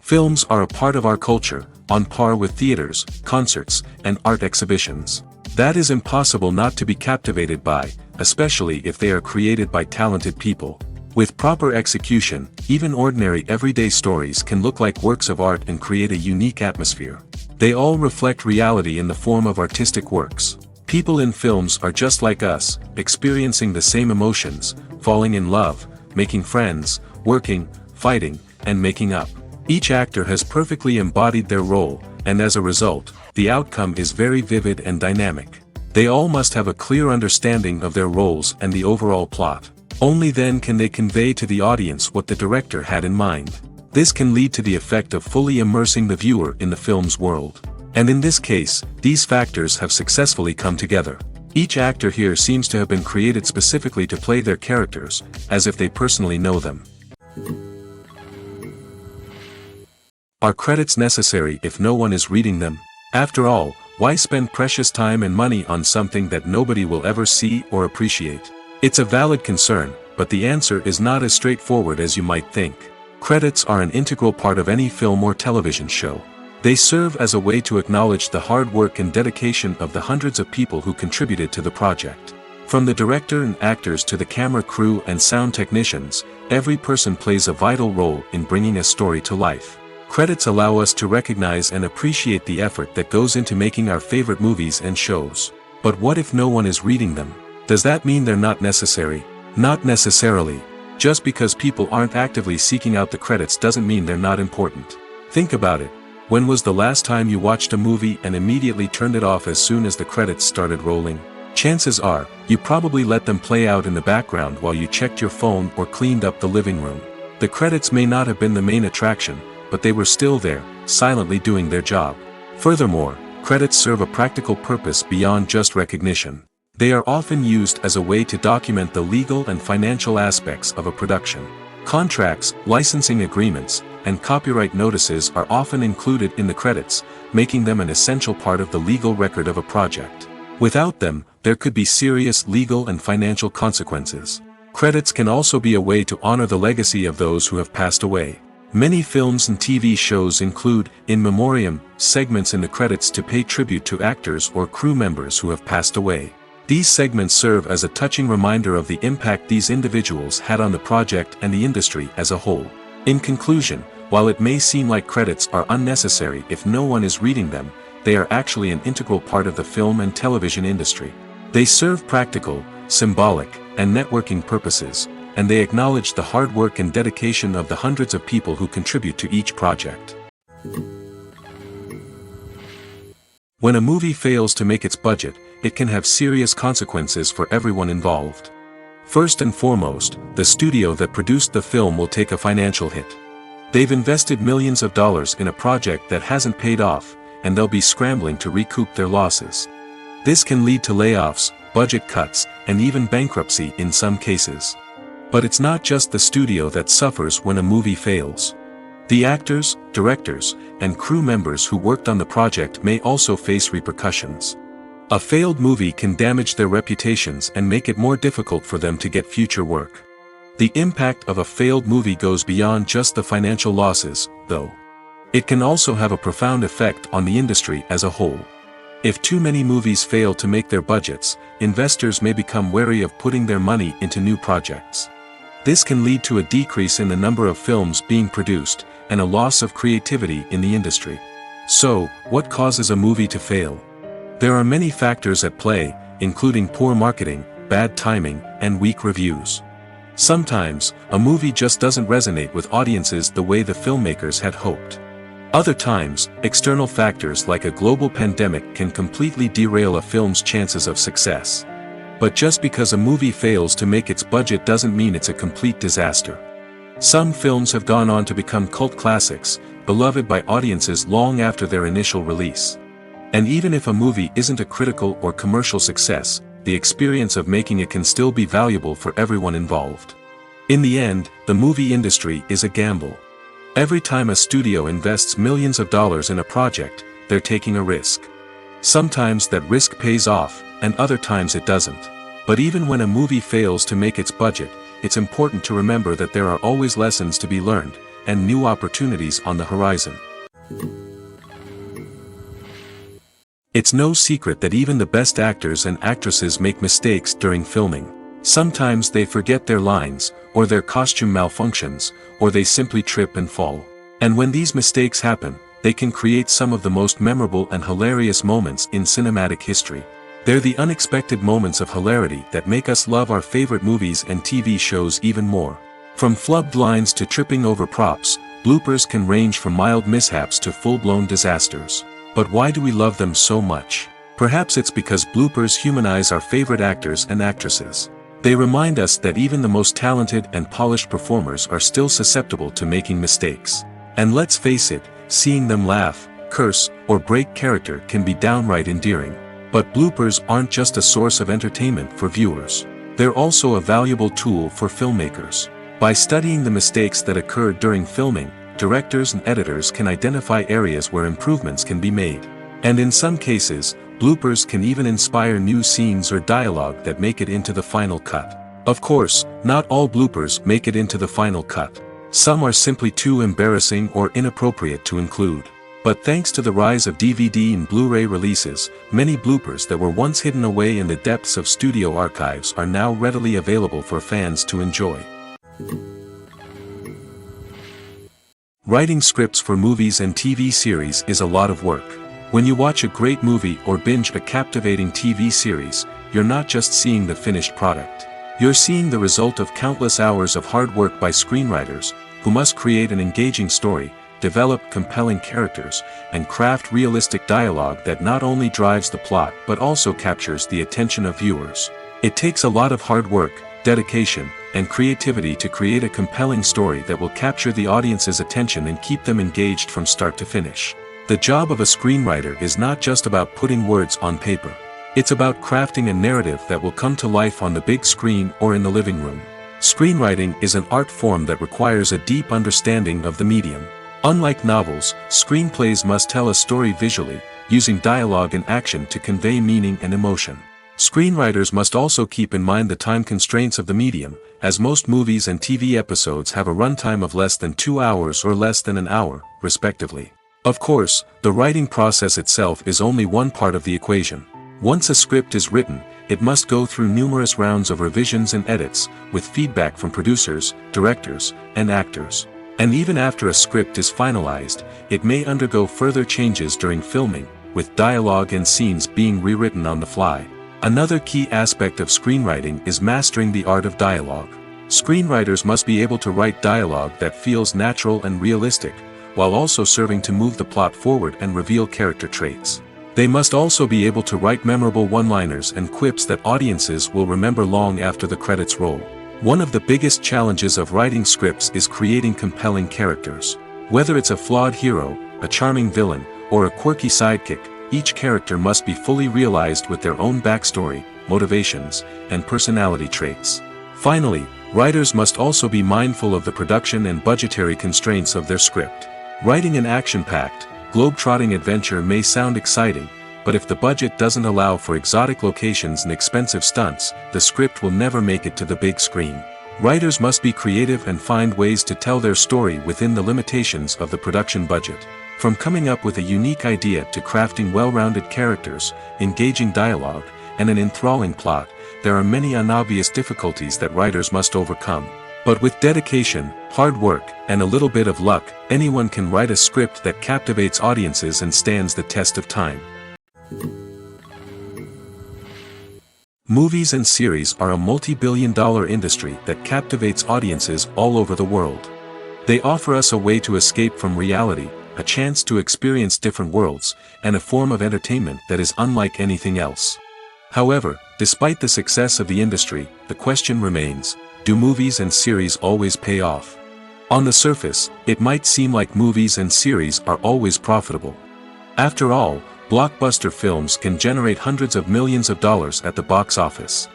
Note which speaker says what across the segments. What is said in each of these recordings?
Speaker 1: Films are a part of our culture, on par with theaters, concerts, and art exhibitions. That is impossible not to be captivated by, especially if they are created by talented people. With proper execution, even ordinary everyday stories can look like works of art and create a unique atmosphere. They all reflect reality in the form of artistic works. People in films are just like us, experiencing the same emotions, falling in love, making friends, working, fighting, and making up. Each actor has perfectly embodied their role, and as a result, the outcome is very vivid and dynamic. They all must have a clear understanding of their roles and the overall plot. Only then can they convey to the audience what the director had in mind. This can lead to the effect of fully immersing the viewer in the film's world. And in this case, these factors have successfully come together. Each actor here seems to have been created specifically to play their characters, as if they personally know them. Are credits necessary if no one is reading them? After all, why spend precious time and money on something that nobody will ever see or appreciate? It's a valid concern, but the answer is not as straightforward as you might think. Credits are an integral part of any film or television show. They serve as a way to acknowledge the hard work and dedication of the hundreds of people who contributed to the project. From the director and actors to the camera crew and sound technicians, every person plays a vital role in bringing a story to life. Credits allow us to recognize and appreciate the effort that goes into making our favorite movies and shows. But what if no one is reading them? Does that mean they're not necessary? Not necessarily. Just because people aren't actively seeking out the credits doesn't mean they're not important. Think about it. When was the last time you watched a movie and immediately turned it off as soon as the credits started rolling? Chances are, you probably let them play out in the background while you checked your phone or cleaned up the living room. The credits may not have been the main attraction, but they were still there, silently doing their job. Furthermore, credits serve a practical purpose beyond just recognition. They are often used as a way to document the legal and financial aspects of a production. Contracts, licensing agreements, and copyright notices are often included in the credits, making them an essential part of the legal record of a project. Without them, there could be serious legal and financial consequences. Credits can also be a way to honor the legacy of those who have passed away. Many films and TV shows include, in memoriam, segments in the credits to pay tribute to actors or crew members who have passed away. These segments serve as a touching reminder of the impact these individuals had on the project and the industry as a whole. In conclusion, while it may seem like credits are unnecessary if no one is reading them, they are actually an integral part of the film and television industry. They serve practical, symbolic, and networking purposes, and they acknowledge the hard work and dedication of the hundreds of people who contribute to each project. When a movie fails to make its budget, it can have serious consequences for everyone involved. First and foremost, the studio that produced the film will take a financial hit. They've invested millions of dollars in a project that hasn't paid off, and they'll be scrambling to recoup their losses. This can lead to layoffs, budget cuts, and even bankruptcy in some cases. But it's not just the studio that suffers when a movie fails. The actors, directors, and crew members who worked on the project may also face repercussions. A failed movie can damage their reputations and make it more difficult for them to get future work. The impact of a failed movie goes beyond just the financial losses, though. It can also have a profound effect on the industry as a whole. If too many movies fail to make their budgets, investors may become wary of putting their money into new projects. This can lead to a decrease in the number of films being produced, and a loss of creativity in the industry. So, what causes a movie to fail? There are many factors at play, including poor marketing, bad timing, and weak reviews. Sometimes, a movie just doesn't resonate with audiences the way the filmmakers had hoped. Other times, external factors like a global pandemic can completely derail a film's chances of success. But just because a movie fails to make its budget doesn't mean it's a complete disaster. Some films have gone on to become cult classics, beloved by audiences long after their initial release. And even if a movie isn't a critical or commercial success, the experience of making it can still be valuable for everyone involved. In the end, the movie industry is a gamble. Every time a studio invests millions of dollars in a project, they're taking a risk. Sometimes that risk pays off, and other times it doesn't. But even when a movie fails to make its budget, it's important to remember that there are always lessons to be learned, and new opportunities on the horizon. It's no secret that even the best actors and actresses make mistakes during filming. Sometimes they forget their lines, or their costume malfunctions, or they simply trip and fall. And when these mistakes happen, they can create some of the most memorable and hilarious moments in cinematic history. They're the unexpected moments of hilarity that make us love our favorite movies and TV shows even more. From flubbed lines to tripping over props, bloopers can range from mild mishaps to full-blown disasters. But why do we love them so much? Perhaps it's because bloopers humanize our favorite actors and actresses. They remind us that even the most talented and polished performers are still susceptible to making mistakes. And let's face it, seeing them laugh, curse, or break character can be downright endearing. But bloopers aren't just a source of entertainment for viewers. They're also a valuable tool for filmmakers. By studying the mistakes that occurred during filming, directors and editors can identify areas where improvements can be made. And in some cases, bloopers can even inspire new scenes or dialogue that make it into the final cut. Of course, not all bloopers make it into the final cut. Some are simply too embarrassing or inappropriate to include. But thanks to the rise of DVD and Blu-ray releases, many bloopers that were once hidden away in the depths of studio archives are now readily available for fans to enjoy. Writing scripts for movies and TV series is a lot of work. When you watch a great movie or binge a captivating TV series, you're not just seeing the finished product. You're seeing the result of countless hours of hard work by screenwriters, who must create an engaging story, develop compelling characters, and craft realistic dialogue that not only drives the plot but also captures the attention of viewers. It takes a lot of hard work, dedication, and creativity to create a compelling story that will capture the audience's attention and keep them engaged from start to finish. The job of a screenwriter is not just about putting words on paper. It's about crafting a narrative that will come to life on the big screen or in the living room. Screenwriting is an art form that requires a deep understanding of the medium. Unlike novels, screenplays must tell a story visually, using dialogue and action to convey meaning and emotion. Screenwriters must also keep in mind the time constraints of the medium, as most movies and TV episodes have a runtime of less than 2 hours or less than an hour, respectively. Of course, the writing process itself is only one part of the equation. Once a script is written, it must go through numerous rounds of revisions and edits, with feedback from producers, directors, and actors. And even after a script is finalized, it may undergo further changes during filming, with dialogue and scenes being rewritten on the fly. Another key aspect of screenwriting is mastering the art of dialogue. Screenwriters must be able to write dialogue that feels natural and realistic, while also serving to move the plot forward and reveal character traits. They must also be able to write memorable one-liners and quips that audiences will remember long after the credits roll. One of the biggest challenges of writing scripts is creating compelling characters. Whether it's a flawed hero, a charming villain, or a quirky sidekick, each character must be fully realized with their own backstory, motivations, and personality traits. Finally, writers must also be mindful of the production and budgetary constraints of their script. Writing an action-packed, globe-trotting adventure may sound exciting, but if the budget doesn't allow for exotic locations and expensive stunts, the script will never make it to the big screen. Writers must be creative and find ways to tell their story within the limitations of the production budget. From coming up with a unique idea to crafting well-rounded characters, engaging dialogue, and an enthralling plot, there are many unobvious difficulties that writers must overcome. But with dedication, hard work, and a little bit of luck, anyone can write a script that captivates audiences and stands the test of time. Movies and series are a multi-billion-dollar industry that captivates audiences all over the world. They offer us a way to escape from reality, a chance to experience different worlds, and a form of entertainment that is unlike anything else. However, despite the success of the industry, the question remains, do movies and series always pay off? On the surface, it might seem like movies and series are always profitable. After all, blockbuster films can generate hundreds of millions of dollars at the box office.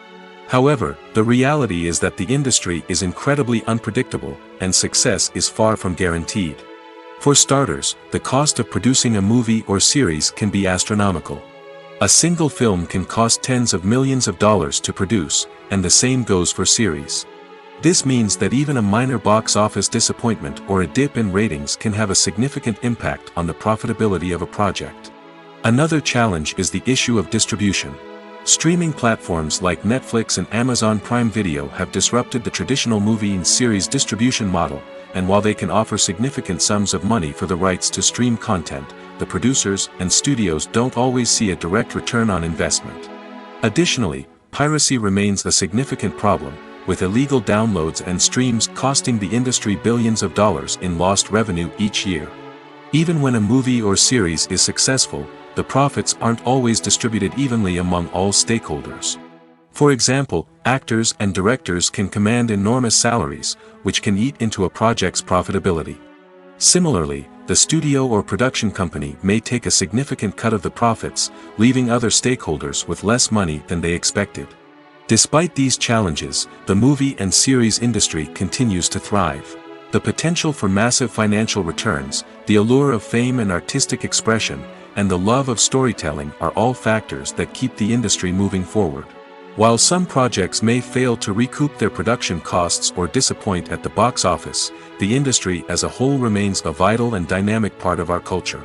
Speaker 1: However, the reality is that the industry is incredibly unpredictable, and success is far from guaranteed. For starters, the cost of producing a movie or series can be astronomical. A single film can cost tens of millions of dollars to produce, and the same goes for series. This means that even a minor box office disappointment or a dip in ratings can have a significant impact on the profitability of a project. Another challenge is the issue of distribution. Streaming platforms like Netflix and Amazon Prime Video have disrupted the traditional movie and series distribution model, and while they can offer significant sums of money for the rights to stream content, the producers and studios don't always see a direct return on investment. Additionally, piracy remains a significant problem, with illegal downloads and streams costing the industry billions of dollars in lost revenue each year. Even when a movie or series is successful, the profits aren't always distributed evenly among all stakeholders. For example, actors and directors can command enormous salaries, which can eat into a project's profitability. Similarly, the studio or production company may take a significant cut of the profits, leaving other stakeholders with less money than they expected. Despite these challenges, the movie and series industry continues to thrive. The potential for massive financial returns, the allure of fame and artistic expression, and the love of storytelling are all factors that keep the industry moving forward. While some projects may fail to recoup their production costs or disappoint at the box office, the industry as a whole remains a vital and dynamic part of our culture.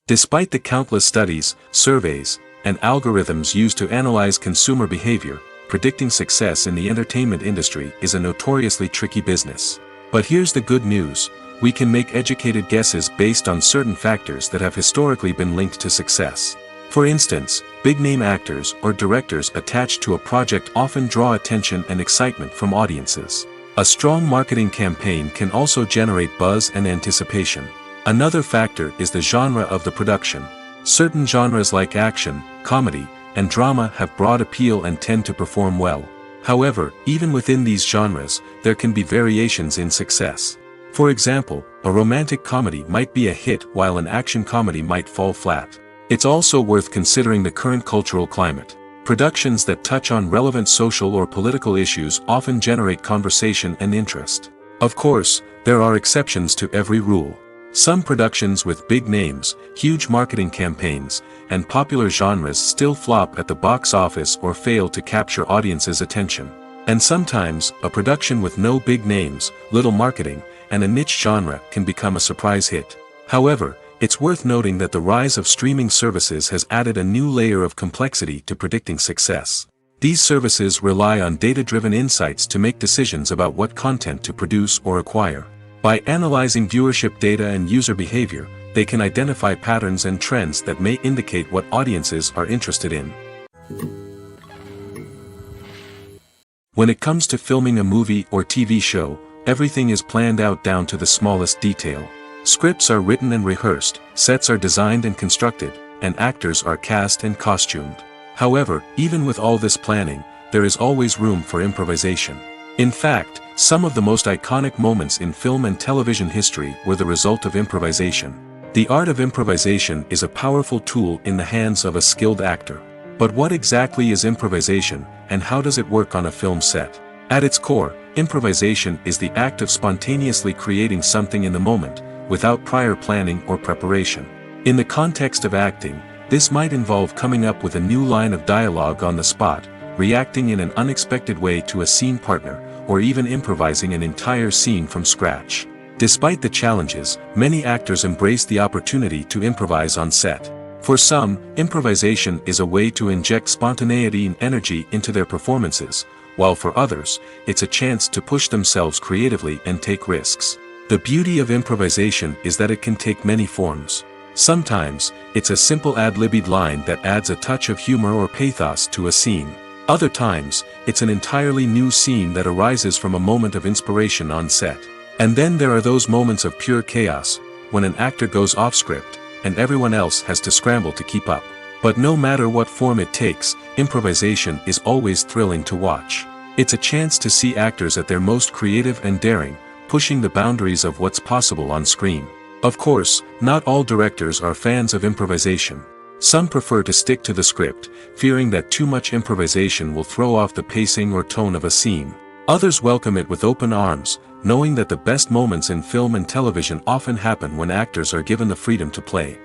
Speaker 1: Despite the countless studies, surveys, and algorithms used to analyze consumer behavior, predicting success in the entertainment industry is a notoriously tricky business. But here's the good news: we can make educated guesses based on certain factors that have historically been linked to success. For instance, big-name actors or directors attached to a project often draw attention and excitement from audiences. A strong marketing campaign can also generate buzz and anticipation. Another factor is the genre of the production. Certain genres like action, comedy, and drama have broad appeal and tend to perform well. However, even within these genres, there can be variations in success. For example, a romantic comedy might be a hit while an action comedy might fall flat. It's also worth considering the current cultural climate. Productions that touch on relevant social or political issues often generate conversation and interest. Of course, there are exceptions to every rule. Some productions with big names, huge marketing campaigns, and popular genres still flop at the box office or fail to capture audiences' attention. And sometimes, a production with no big names, little marketing, and a niche genre can become a surprise hit. However, it's worth noting that the rise of streaming services has added a new layer of complexity to predicting success. These services rely on data-driven insights to make decisions about what content to produce or acquire. By analyzing viewership data and user behavior, they can identify patterns and trends that may indicate what audiences are interested in. When it comes to filming a movie or TV show, everything is planned out down to the smallest detail. Scripts are written and rehearsed, sets are designed and constructed, and actors are cast and costumed. However, even with all this planning, there is always room for improvisation. In fact, some of the most iconic moments in film and television history were the result of improvisation. The art of improvisation is a powerful tool in the hands of a skilled actor. But what exactly is improvisation, and how does it work on a film set? At its core, improvisation is the act of spontaneously creating something in the moment, without prior planning or preparation. In the context of acting, this might involve coming up with a new line of dialogue on the spot, reacting in an unexpected way to a scene partner, or even improvising an entire scene from scratch. Despite the challenges, many actors embrace the opportunity to improvise on set. For some, improvisation is a way to inject spontaneity and energy into their performances, while for others, it's a chance to push themselves creatively and take risks. The beauty of improvisation is that it can take many forms. Sometimes, it's a simple ad-libbed line that adds a touch of humor or pathos to a scene. Other times, it's an entirely new scene that arises from a moment of inspiration on set. And then there are those moments of pure chaos, when an actor goes off script, and everyone else has to scramble to keep up. But no matter what form it takes, improvisation is always thrilling to watch. It's a chance to see actors at their most creative and daring, pushing the boundaries of what's possible on screen. Of course, not all directors are fans of improvisation. Some prefer to stick to the script, fearing that too much improvisation will throw off the pacing or tone of a scene. Others welcome it with open arms, knowing that the best moments in film and television often happen when actors are given the freedom to play.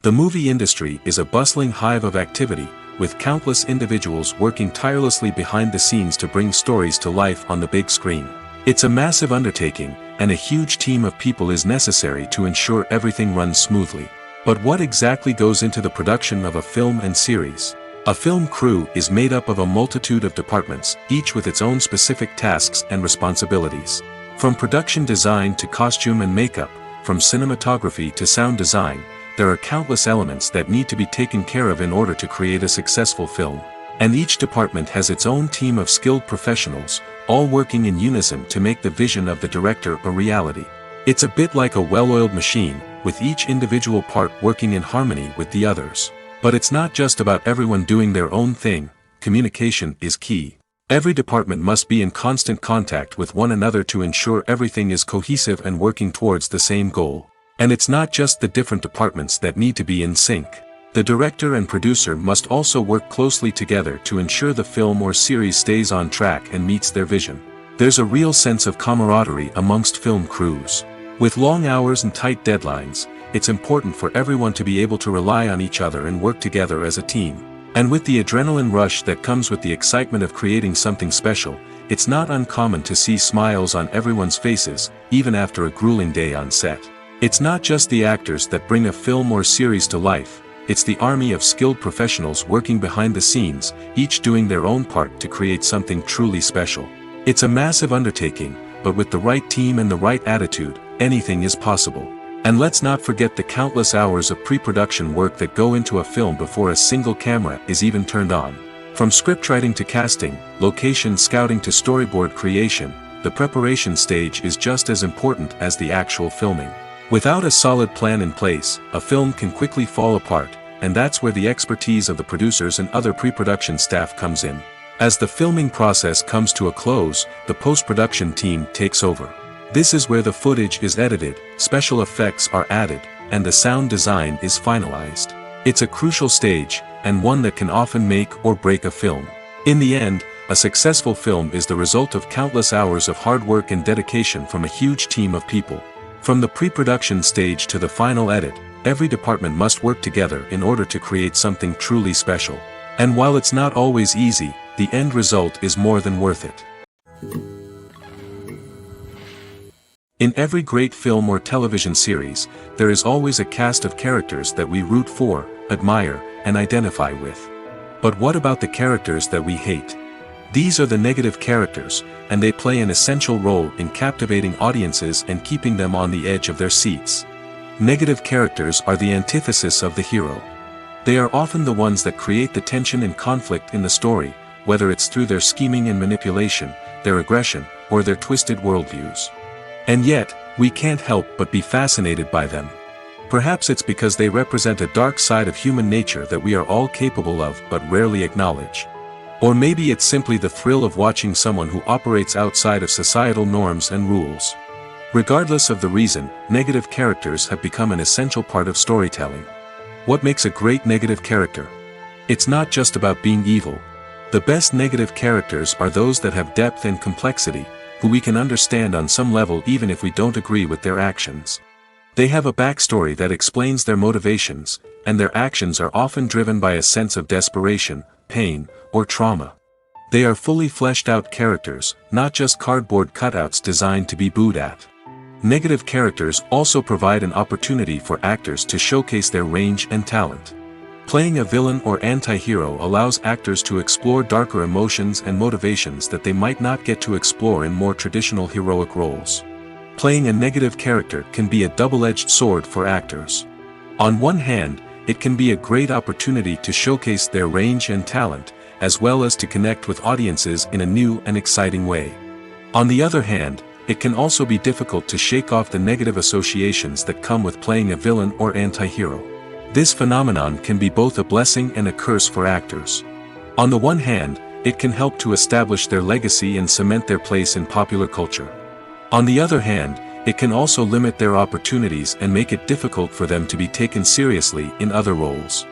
Speaker 1: The movie industry is a bustling hive of activity, with countless individuals working tirelessly behind the scenes to bring stories to life on the big screen. It's a massive undertaking, and a huge team of people is necessary to ensure everything runs smoothly. But what exactly goes into the production of a film and series? A film crew is made up of a multitude of departments, each with its own specific tasks and responsibilities. From production design to costume and makeup, from cinematography to sound design, there are countless elements that need to be taken care of in order to create a successful film. And each department has its own team of skilled professionals, all working in unison to make the vision of the director a reality. It's a bit like a well-oiled machine, with each individual part working in harmony with the others. But it's not just about everyone doing their own thing. Communication is key. Every department must be in constant contact with one another to ensure everything is cohesive and working towards the same goal. And it's not just the different departments that need to be in sync. The director and producer must also work closely together to ensure the film or series stays on track and meets their vision. There's a real sense of camaraderie amongst film crews. With long hours and tight deadlines, it's important for everyone to be able to rely on each other and work together as a team. And with the adrenaline rush that comes with the excitement of creating something special, it's not uncommon to see smiles on everyone's faces, even after a grueling day on set. It's not just the actors that bring a film or series to life, it's the army of skilled professionals working behind the scenes, each doing their own part to create something truly special. It's a massive undertaking, but with the right team and the right attitude, anything is possible. And let's not forget the countless hours of pre-production work that go into a film before a single camera is even turned on. From scriptwriting to casting, location scouting to storyboard creation, the preparation stage is just as important as the actual filming. Without a solid plan in place, a film can quickly fall apart, and that's where the expertise of the producers and other pre-production staff comes in. As the filming process comes to a close, the post-production team takes over. This is where the footage is edited, special effects are added, and the sound design is finalized. It's a crucial stage, and one that can often make or break a film. In the end, a successful film is the result of countless hours of hard work and dedication from a huge team of people. From the pre-production stage to the final edit, every department must work together in order to create something truly special. And while it's not always easy, the end result is more than worth it. In every great film or television series, there is always a cast of characters that we root for, admire, and identify with. But what about the characters that we hate? These are the negative characters, and they play an essential role in captivating audiences and keeping them on the edge of their seats. Negative characters are the antithesis of the hero. They are often the ones that create the tension and conflict in the story, whether it's through their scheming and manipulation, their aggression, or their twisted worldviews. And yet, we can't help but be fascinated by them. Perhaps it's because they represent a dark side of human nature that we are all capable of but rarely acknowledge. Or maybe it's simply the thrill of watching someone who operates outside of societal norms and rules. Regardless of the reason, negative characters have become an essential part of storytelling. What makes a great negative character? It's not just about being evil. The best negative characters are those that have depth and complexity, who we can understand on some level even if we don't agree with their actions. They have a backstory that explains their motivations, and their actions are often driven by a sense of desperation, pain, or trauma. They are fully fleshed out characters, not just cardboard cutouts designed to be booed at. Negative characters also provide an opportunity for actors to showcase their range and talent. Playing a villain or anti-hero allows actors to explore darker emotions and motivations that they might not get to explore in more traditional heroic roles. Playing a negative character can be a double-edged sword for actors. On one hand, it can be a great opportunity to showcase their range and talent, as well as to connect with audiences in a new and exciting way. On the other hand, it can also be difficult to shake off the negative associations that come with playing a villain or anti-hero. This phenomenon can be both a blessing and a curse for actors. On the one hand, it can help to establish their legacy and cement their place in popular culture. On the other hand, it can also limit their opportunities and make it difficult for them to be taken seriously in other roles.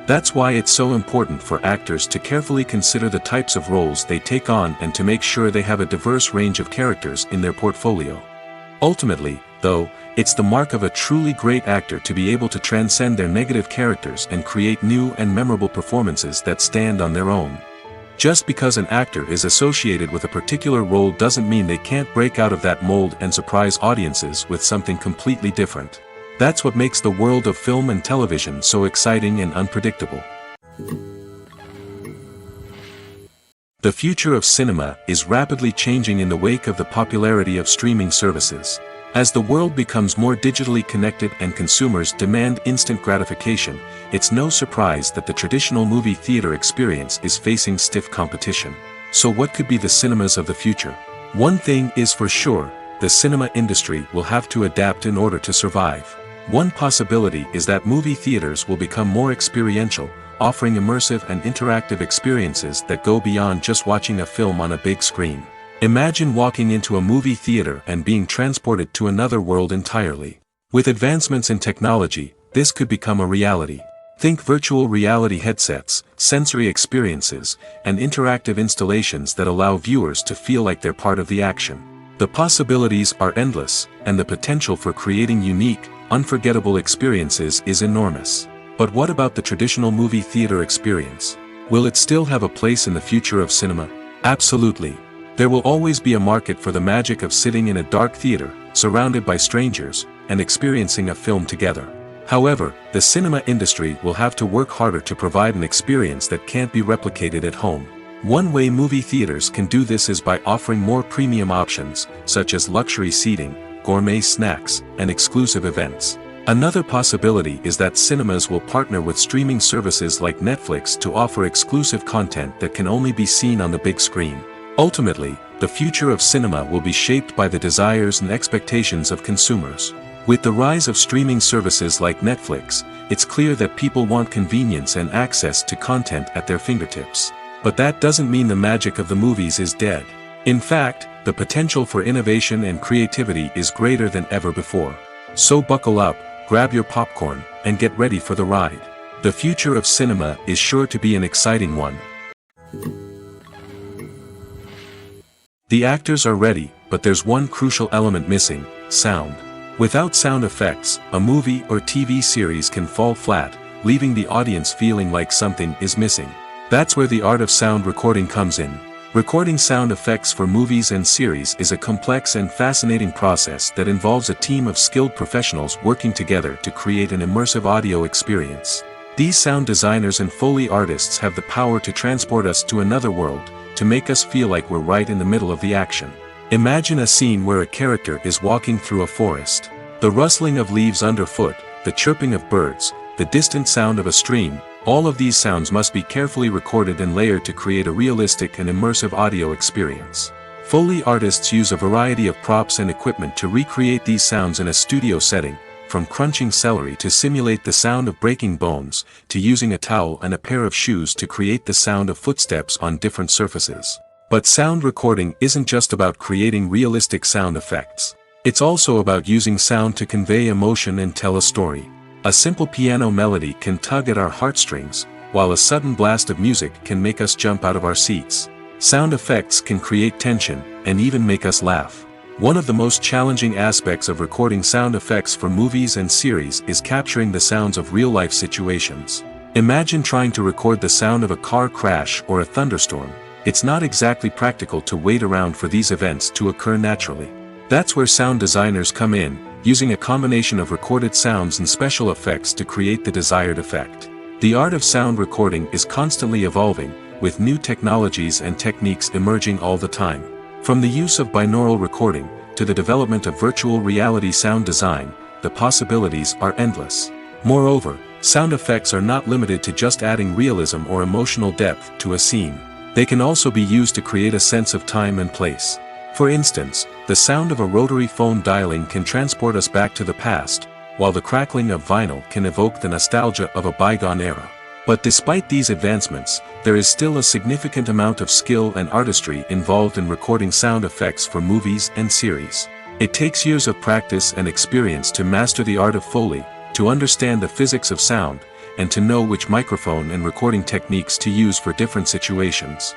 Speaker 1: That's why it's so important for actors to carefully consider the types of roles they take on and to make sure they have a diverse range of characters in their portfolio. Ultimately, though, it's the mark of a truly great actor to be able to transcend their negative characters and create new and memorable performances that stand on their own. Just because an actor is associated with a particular role doesn't mean they can't break out of that mold and surprise audiences with something completely different. That's what makes the world of film and television so exciting and unpredictable. The future of cinema is rapidly changing in the wake of the popularity of streaming services. As the world becomes more digitally connected and consumers demand instant gratification, it's no surprise that the traditional movie theater experience is facing stiff competition. So what could be the cinemas of the future? One thing is for sure, the cinema industry will have to adapt in order to survive. One possibility is that movie theaters will become more experiential, offering immersive and interactive experiences that go beyond just watching a film on a big screen. Imagine walking into a movie theater and being transported to another world entirely. With advancements in technology, this could become a reality. Think virtual reality headsets, sensory experiences, and interactive installations that allow viewers to feel like they're part of the action. The possibilities are endless, and the potential for creating unique, unforgettable experiences is enormous. But what about the traditional movie theater experience? Will it still have a place in the future of cinema? Absolutely. There will always be a market for the magic of sitting in a dark theater, surrounded by strangers, and experiencing a film together. However, the cinema industry will have to work harder to provide an experience that can't be replicated at home. One way movie theaters can do this is by offering more premium options, such as luxury seating, gourmet snacks, and exclusive events. Another possibility is that cinemas will partner with streaming services like Netflix to offer exclusive content that can only be seen on the big screen. Ultimately, the future of cinema will be shaped by the desires and expectations of consumers. With the rise of streaming services like Netflix, it's clear that people want convenience and access to content at their fingertips. But that doesn't mean the magic of the movies is dead. In fact, the potential for innovation and creativity is greater than ever before. So buckle up, grab your popcorn, and get ready for the ride. The future of cinema is sure to be an exciting one. The actors are ready, but there's one crucial element missing: sound. Without sound effects, a movie or TV series can fall flat, leaving the audience feeling like something is missing. That's where the art of sound recording comes in. Recording sound effects for movies and series is a complex and fascinating process that involves a team of skilled professionals working together to create an immersive audio experience. These sound designers and Foley artists have the power to transport us to another world, to make us feel like we're right in the middle of the action. Imagine a scene where a character is walking through a forest. The rustling of leaves underfoot, the chirping of birds, the distant sound of a stream, all of these sounds must be carefully recorded and layered to create a realistic and immersive audio experience. Foley artists use a variety of props and equipment to recreate these sounds in a studio setting, from crunching celery to simulate the sound of breaking bones, to using a towel and a pair of shoes to create the sound of footsteps on different surfaces. But sound recording isn't just about creating realistic sound effects. It's also about using sound to convey emotion and tell a story. A simple piano melody can tug at our heartstrings, while a sudden blast of music can make us jump out of our seats. Sound effects can create tension, and even make us laugh. One of the most challenging aspects of recording sound effects for movies and series is capturing the sounds of real-life situations. Imagine trying to record the sound of a car crash or a thunderstorm. It's not exactly practical to wait around for these events to occur naturally. That's where sound designers come in, using a combination of recorded sounds and special effects to create the desired effect. The art of sound recording is constantly evolving, with new technologies and techniques emerging all the time. From the use of binaural recording, to the development of virtual reality sound design, the possibilities are endless. Moreover, sound effects are not limited to just adding realism or emotional depth to a scene. They can also be used to create a sense of time and place. For instance, the sound of a rotary phone dialing can transport us back to the past, while the crackling of vinyl can evoke the nostalgia of a bygone era. But despite these advancements, there is still a significant amount of skill and artistry involved in recording sound effects for movies and series. It takes years of practice and experience to master the art of Foley, to understand the physics of sound, and to know which microphone and recording techniques to use for different situations.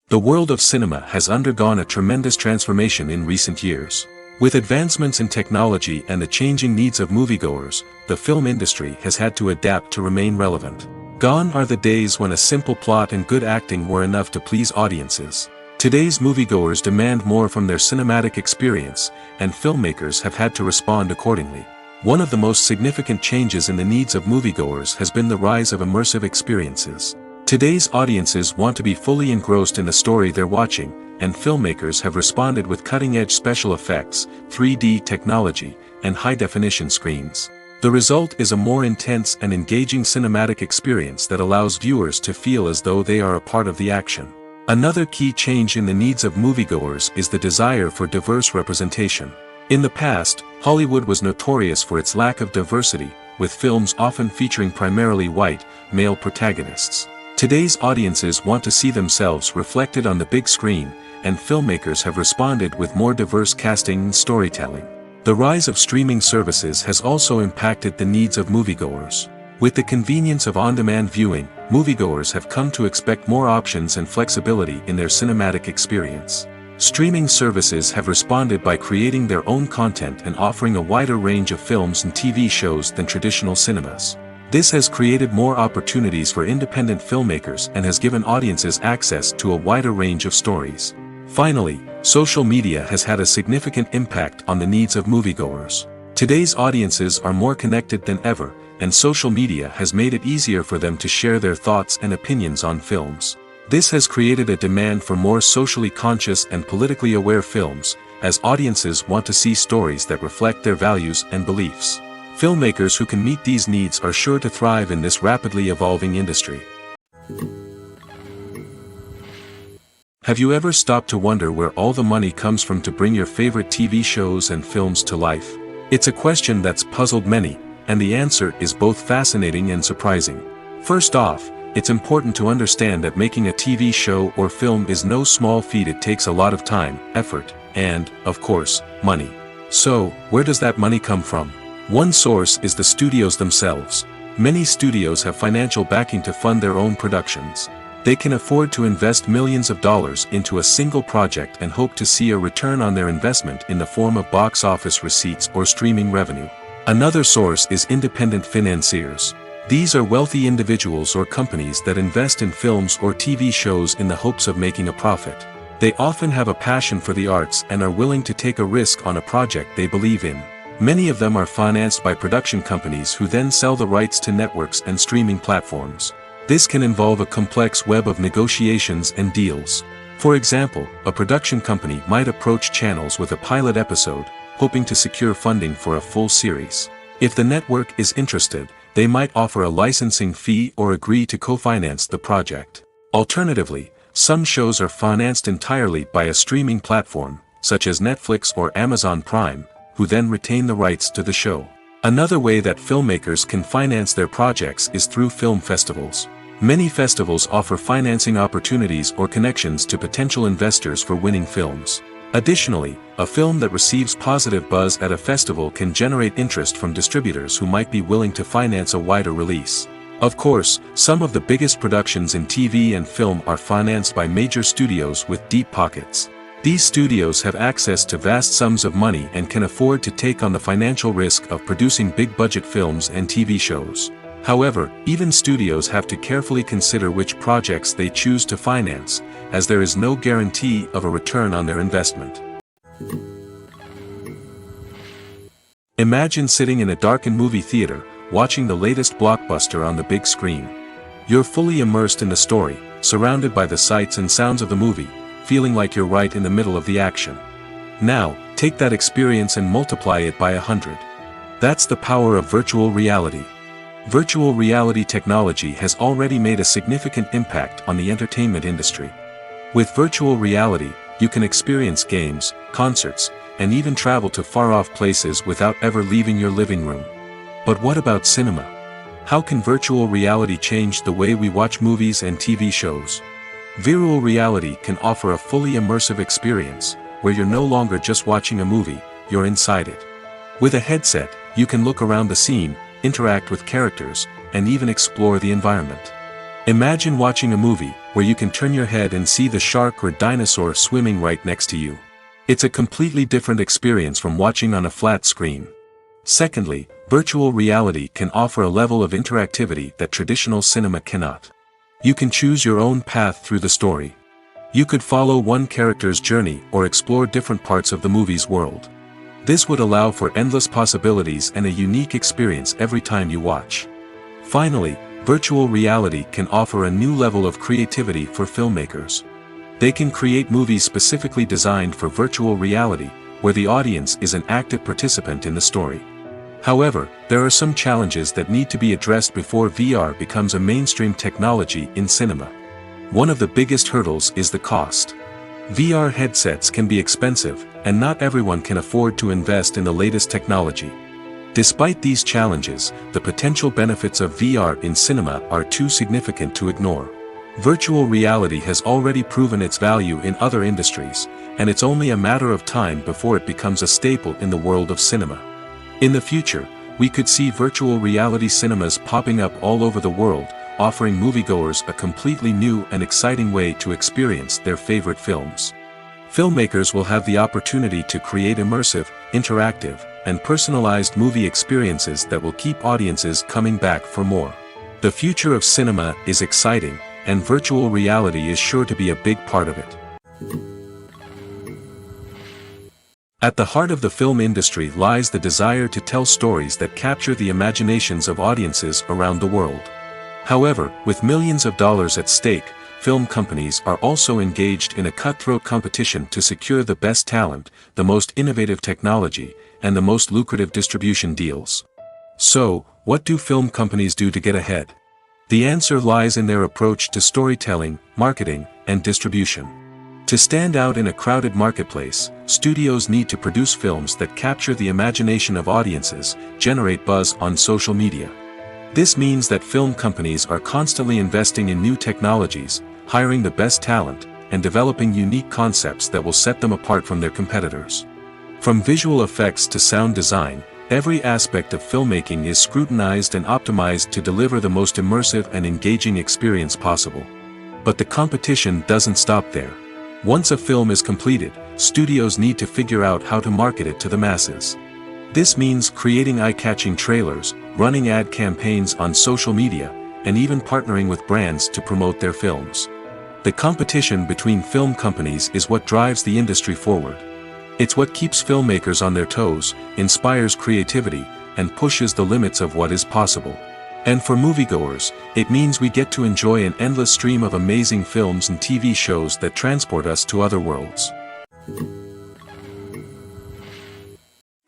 Speaker 1: The world of cinema has undergone a tremendous transformation in recent years. With advancements in technology and the changing needs of moviegoers, the film industry has had to adapt to remain relevant. Gone are the days when a simple plot and good acting were enough to please audiences. Today's moviegoers demand more from their cinematic experience, and filmmakers have had to respond accordingly. One of the most significant changes in the needs of moviegoers has been the rise of immersive experiences. Today's audiences want to be fully engrossed in the story they're watching, and filmmakers have responded with cutting-edge special effects, 3D technology, and high-definition screens. The result is a more intense and engaging cinematic experience that allows viewers to feel as though they are a part of the action. Another key change in the needs of moviegoers is the desire for diverse representation. In the past, Hollywood was notorious for its lack of diversity, with films often featuring primarily white, male protagonists. Today's audiences want to see themselves reflected on the big screen, and filmmakers have responded with more diverse casting and storytelling. The rise of streaming services has also impacted the needs of moviegoers. With the convenience of on-demand viewing, moviegoers have come to expect more options and flexibility in their cinematic experience. Streaming services have responded by creating their own content and offering a wider range of films and TV shows than traditional cinemas. This has created more opportunities for independent filmmakers and has given audiences access to a wider range of stories. Finally, social media has had a significant impact on the needs of moviegoers. Today's audiences are more connected than ever, and social media has made it easier for them to share their thoughts and opinions on films. This has created a demand for more socially conscious and politically aware films, as audiences want to see stories that reflect their values and beliefs. Filmmakers who can meet these needs are sure to thrive in this rapidly evolving industry. Have you ever stopped to wonder where all the money comes from to bring your favorite TV shows and films to life? It's a question that's puzzled many, and the answer is both fascinating and surprising. First off, it's important to understand that making a TV show or film is no small feat. It takes a lot of time, effort, and, of course, money. So, where does that money come from? One source is the studios themselves. Many studios have financial backing to fund their own productions. They can afford to invest millions of dollars into a single project and hope to see a return on their investment in the form of box office receipts or streaming revenue. Another source is independent financiers. These are wealthy individuals or companies that invest in films or TV shows in the hopes of making a profit. They often have a passion for the arts and are willing to take a risk on a project they believe in. Many of them are financed by production companies who then sell the rights to networks and streaming platforms. This can involve a complex web of negotiations and deals. For example, a production company might approach channels with a pilot episode, hoping to secure funding for a full series. If the network is interested, they might offer a licensing fee or agree to co-finance the project. Alternatively, some shows are financed entirely by a streaming platform, such as Netflix or Amazon Prime, who then retain the rights to the show. Another way that filmmakers can finance their projects is through film festivals. Many festivals offer financing opportunities or connections to potential investors for winning films. Additionally, a film that receives positive buzz at a festival can generate interest from distributors who might be willing to finance a wider release. Of course, some of the biggest productions in TV and film are financed by major studios with deep pockets. These studios have access to vast sums of money and can afford to take on the financial risk of producing big-budget films and TV shows. However, even studios have to carefully consider which projects they choose to finance, as there is no guarantee of a return on their investment. Imagine sitting in a darkened movie theater, watching the latest blockbuster on the big screen. You're fully immersed in the story, surrounded by the sights and sounds of the movie, feeling like you're right in the middle of the action. Now, take that experience and multiply it by 100. That's the power of virtual reality. Virtual reality technology has already made a significant impact on the entertainment industry. With virtual reality, you can experience games, concerts, and even travel to far-off places without ever leaving your living room. But what about cinema? How can virtual reality change the way we watch movies and TV shows? Virtual reality can offer a fully immersive experience, where you're no longer just watching a movie, you're inside it. With a headset, you can look around the scene, interact with characters, and even explore the environment. Imagine watching a movie where you can turn your head and see the shark or dinosaur swimming right next to you. It's a completely different experience from watching on a flat screen. Secondly, virtual reality can offer a level of interactivity that traditional cinema cannot. You can choose your own path through the story. You could follow one character's journey or explore different parts of the movie's world. This would allow for endless possibilities and a unique experience every time you watch. Finally, virtual reality can offer a new level of creativity for filmmakers. They can create movies specifically designed for virtual reality, where the audience is an active participant in the story. However, there are some challenges that need to be addressed before VR becomes a mainstream technology in cinema. One of the biggest hurdles is the cost. VR headsets can be expensive, and not everyone can afford to invest in the latest technology. Despite these challenges, the potential benefits of VR in cinema are too significant to ignore. Virtual reality has already proven its value in other industries, and it's only a matter of time before it becomes a staple in the world of cinema. In the future, we could see virtual reality cinemas popping up all over the world, offering moviegoers a completely new and exciting way to experience their favorite films. Filmmakers will have the opportunity to create immersive, interactive, and personalized movie experiences that will keep audiences coming back for more. The future of cinema is exciting, and virtual reality is sure to be a big part of it. At the heart of the film industry lies the desire to tell stories that capture the imaginations of audiences around the world. However, with millions of dollars at stake, film companies are also engaged in a cutthroat competition to secure the best talent, the most innovative technology, and the most lucrative distribution deals. So, what do film companies do to get ahead? The answer lies in their approach to storytelling, marketing, and distribution. To stand out in a crowded marketplace, studios need to produce films that capture the imagination of audiences, generate buzz on social media. This means that film companies are constantly investing in new technologies, hiring the best talent, and developing unique concepts that will set them apart from their competitors. From visual effects to sound design, every aspect of filmmaking is scrutinized and optimized to deliver the most immersive and engaging experience possible. But the competition doesn't stop there. Once a film is completed, studios need to figure out how to market it to the masses. This means creating eye-catching trailers, running ad campaigns on social media, and even partnering with brands to promote their films. The competition between film companies is what drives the industry forward. It's what keeps filmmakers on their toes, inspires creativity, and pushes the limits of what is possible. And for moviegoers, it means we get to enjoy an endless stream of amazing films and TV shows that transport us to other worlds.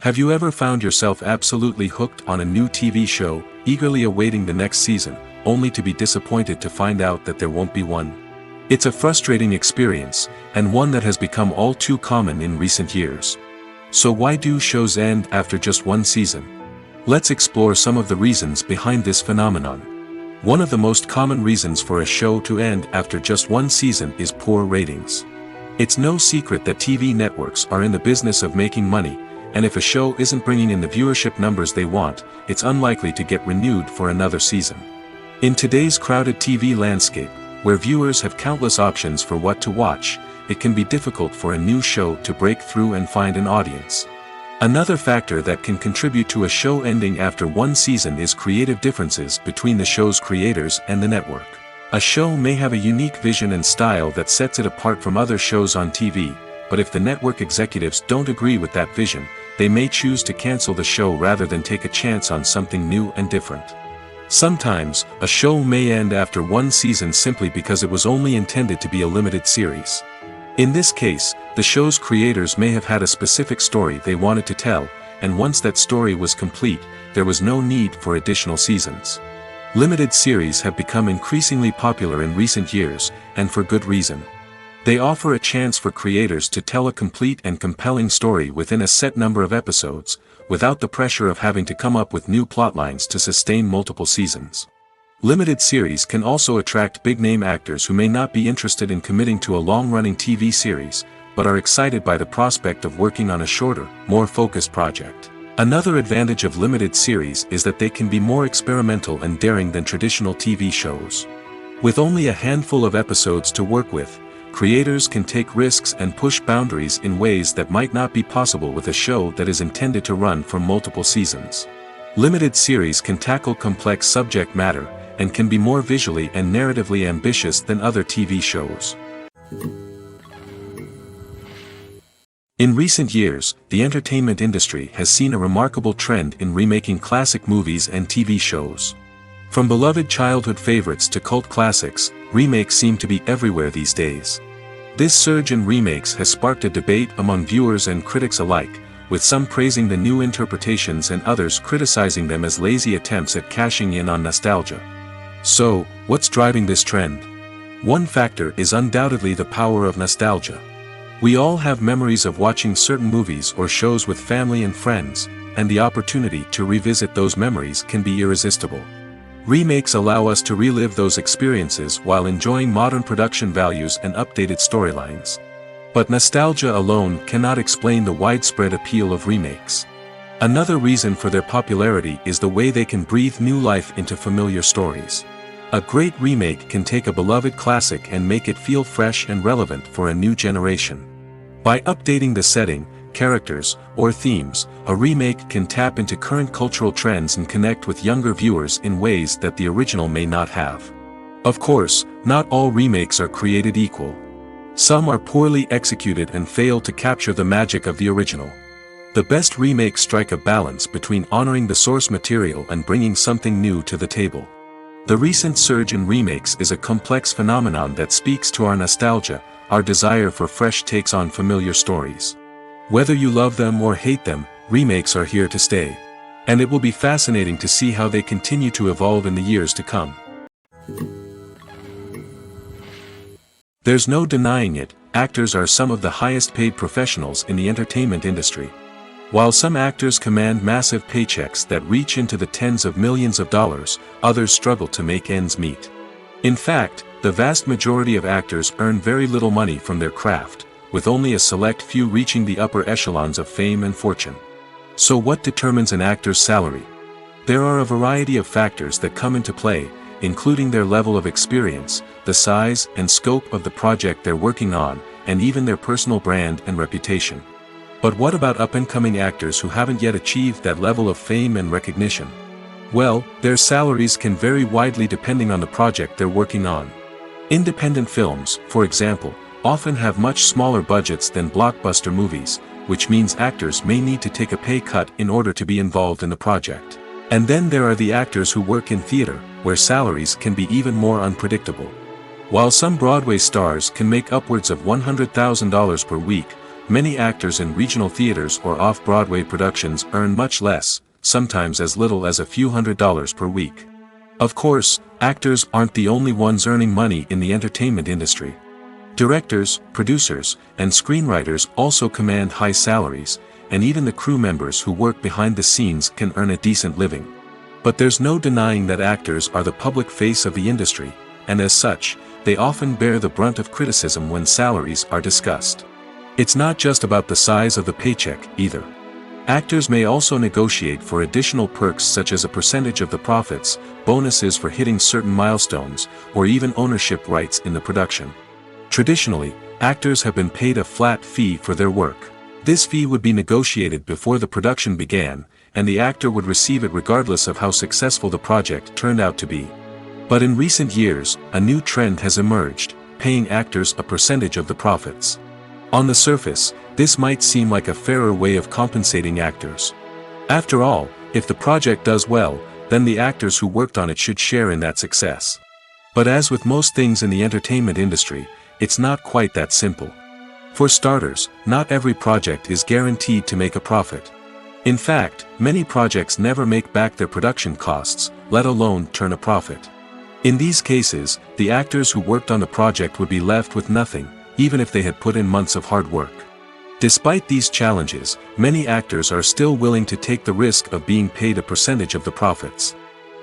Speaker 1: Have you ever found yourself absolutely hooked on a new TV show, eagerly awaiting the next season, only to be disappointed to find out that there won't be one? It's a frustrating experience, and one that has become all too common in recent years. So why do shows end after just one season? Let's explore some of the reasons behind this phenomenon. One of the most common reasons for a show to end after just one season is poor ratings. It's no secret that TV networks are in the business of making money, and if a show isn't bringing in the viewership numbers they want, it's unlikely to get renewed for another season. In today's crowded TV landscape, where viewers have countless options for what to watch, it can be difficult for a new show to break through and find an audience. Another factor that can contribute to a show ending after one season is creative differences between the show's creators and the network. A show may have a unique vision and style that sets it apart from other shows on TV, but if the network executives don't agree with that vision, they may choose to cancel the show rather than take a chance on something new and different. Sometimes, a show may end after one season simply because it was only intended to be a limited series. In this case, the show's creators may have had a specific story they wanted to tell, and once that story was complete, there was no need for additional seasons. Limited series have become increasingly popular in recent years, and for good reason. They offer a chance for creators to tell a complete and compelling story within a set number of episodes, without the pressure of having to come up with new plotlines to sustain multiple seasons. Limited series can also attract big-name actors who may not be interested in committing to a long-running TV series, but are excited by the prospect of working on a shorter, more focused project. Another advantage of limited series is that they can be more experimental and daring than traditional TV shows. With only a handful of episodes to work with, creators can take risks and push boundaries in ways that might not be possible with a show that is intended to run for multiple seasons. Limited series can tackle complex subject matter, and can be more visually and narratively ambitious than other TV shows. In recent years, the entertainment industry has seen a remarkable trend in remaking classic movies and TV shows. From beloved childhood favorites to cult classics, remakes seem to be everywhere these days. This surge in remakes has sparked a debate among viewers and critics alike, with some praising the new interpretations and others criticizing them as lazy attempts at cashing in on nostalgia. So, what's driving this trend? One factor is undoubtedly the power of nostalgia. We all have memories of watching certain movies or shows with family and friends, and the opportunity to revisit those memories can be irresistible. Remakes allow us to relive those experiences while enjoying modern production values and updated storylines. But nostalgia alone cannot explain the widespread appeal of remakes. Another reason for their popularity is the way they can breathe new life into familiar stories. A great remake can take a beloved classic and make it feel fresh and relevant for a new generation. By updating the setting, characters, or themes, a remake can tap into current cultural trends and connect with younger viewers in ways that the original may not have. Of course, not all remakes are created equal. Some are poorly executed and fail to capture the magic of the original. The best remakes strike a balance between honoring the source material and bringing something new to the table. The recent surge in remakes is a complex phenomenon that speaks to our nostalgia, our desire for fresh takes on familiar stories. Whether you love them or hate them, remakes are here to stay. And it will be fascinating to see how they continue to evolve in the years to come. There's no denying it, actors are some of the highest paid professionals in the entertainment industry. While some actors command massive paychecks that reach into the tens of millions of dollars, others struggle to make ends meet. In fact, the vast majority of actors earn very little money from their craft, with only a select few reaching the upper echelons of fame and fortune. So what determines an actor's salary? There are a variety of factors that come into play, including their level of experience, the size and scope of the project they're working on, and even their personal brand and reputation. But what about up-and-coming actors who haven't yet achieved that level of fame and recognition? Well, their salaries can vary widely depending on the project they're working on. Independent films, for example, often have much smaller budgets than blockbuster movies, which means actors may need to take a pay cut in order to be involved in the project. And then there are the actors who work in theater, where salaries can be even more unpredictable. While some Broadway stars can make upwards of $100,000 per week, many actors in regional theaters or off-Broadway productions earn much less, sometimes as little as a few $100s per week. Of course, actors aren't the only ones earning money in the entertainment industry. Directors, producers, and screenwriters also command high salaries, and even the crew members who work behind the scenes can earn a decent living. But there's no denying that actors are the public face of the industry, and as such, they often bear the brunt of criticism when salaries are discussed. It's not just about the size of the paycheck, either. Actors may also negotiate for additional perks such as a percentage of the profits, bonuses for hitting certain milestones, or even ownership rights in the production. Traditionally, actors have been paid a flat fee for their work. This fee would be negotiated before the production began, and the actor would receive it regardless of how successful the project turned out to be. But in recent years, a new trend has emerged, paying actors a percentage of the profits. On the surface, this might seem like a fairer way of compensating actors. After all, if the project does well, then the actors who worked on it should share in that success. But as with most things in the entertainment industry, it's not quite that simple. For starters, not every project is guaranteed to make a profit. In fact, many projects never make back their production costs, let alone turn a profit. In these cases, the actors who worked on the project would be left with nothing, even if they had put in months of hard work. Despite these challenges, many actors are still willing to take the risk of being paid a percentage of the profits.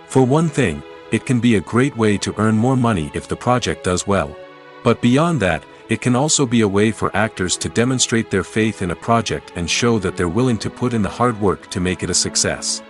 Speaker 1: For one thing, it can be a great way to earn more money if the project does well. But beyond that, it can also be a way for actors to demonstrate their faith in a project and show that they're willing to put in the hard work to make it a success.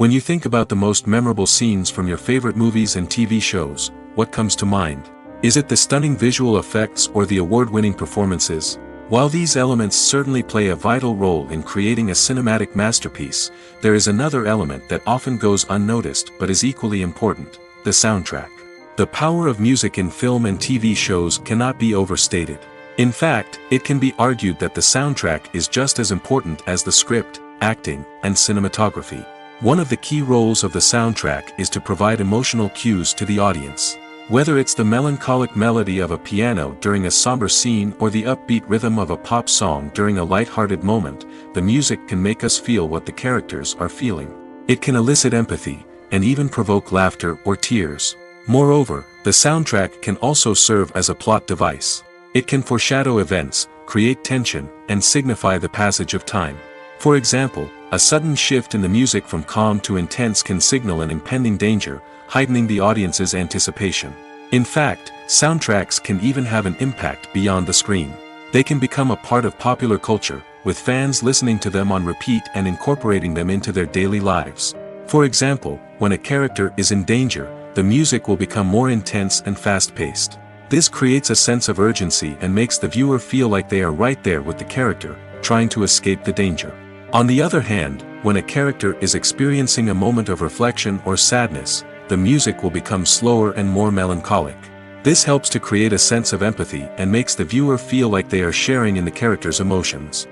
Speaker 1: When you think about the most memorable scenes from your favorite movies and TV shows, what comes to mind? Is it the stunning visual effects or the award-winning performances? While these elements certainly play a vital role in creating a cinematic masterpiece, there is another element that often goes unnoticed but is equally important: the soundtrack. The power of music in film and TV shows cannot be overstated. In fact, it can be argued that the soundtrack is just as important as the script, acting, and cinematography. One of the key roles of the soundtrack is to provide emotional cues to the audience. Whether it's the melancholic melody of a piano during a somber scene or the upbeat rhythm of a pop song during a light-hearted moment, the music can make us feel what the characters are feeling. It can elicit empathy, and even provoke laughter or tears. Moreover, the soundtrack can also serve as a plot device. It can foreshadow events, create tension, and signify the passage of time. For example, a sudden shift in the music from calm to intense can signal an impending danger, heightening the audience's anticipation. In fact, soundtracks can even have an impact beyond the screen. They can become a part of popular culture, with fans listening to them on repeat and incorporating them into their daily lives. For example, when a character is in danger, the music will become more intense and fast-paced. This creates a sense of urgency and makes the viewer feel like they are right there with the character, trying to escape the danger. On the other hand, when a character is experiencing a moment of reflection or sadness, the music will become slower and more melancholic. This helps to create a sense of empathy and makes the viewer feel like they are sharing in the character's emotions.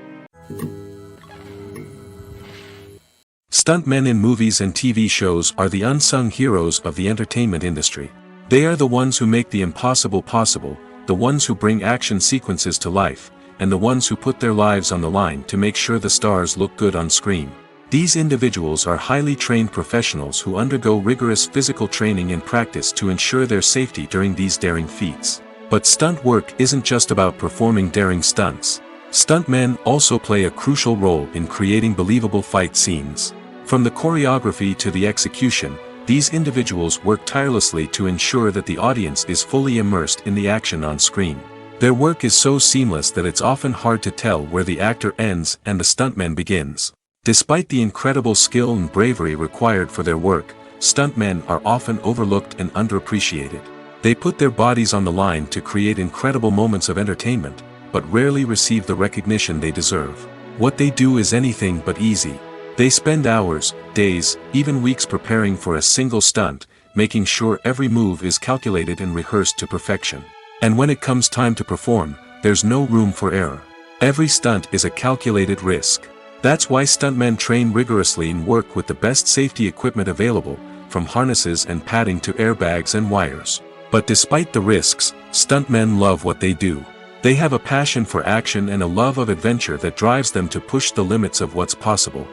Speaker 1: Stuntmen in movies and TV shows are the unsung heroes of the entertainment industry. They are the ones who make the impossible possible, the ones who bring action sequences to life, and the ones who put their lives on the line to make sure the stars look good on screen. These individuals are highly trained professionals who undergo rigorous physical training and practice to ensure their safety during these daring feats. But stunt work isn't just about performing daring stunts. Stuntmen also play a crucial role in creating believable fight scenes. From the choreography to the execution, these individuals work tirelessly to ensure that the audience is fully immersed in the action on screen. Their work is so seamless that it's often hard to tell where the actor ends and the stuntman begins. Despite the incredible skill and bravery required for their work, stuntmen are often overlooked and underappreciated. They put their bodies on the line to create incredible moments of entertainment, but rarely receive the recognition they deserve. What they do is anything but easy. They spend hours, days, even weeks preparing for a single stunt, making sure every move is calculated and rehearsed to perfection. And when it comes time to perform, there's no room for error. Every stunt is a calculated risk. That's why stuntmen train rigorously and work with the best safety equipment available, from harnesses and padding to airbags and wires. But despite the risks, stuntmen love what they do. They have a passion for action and a love of adventure that drives them to push the limits of what's possible.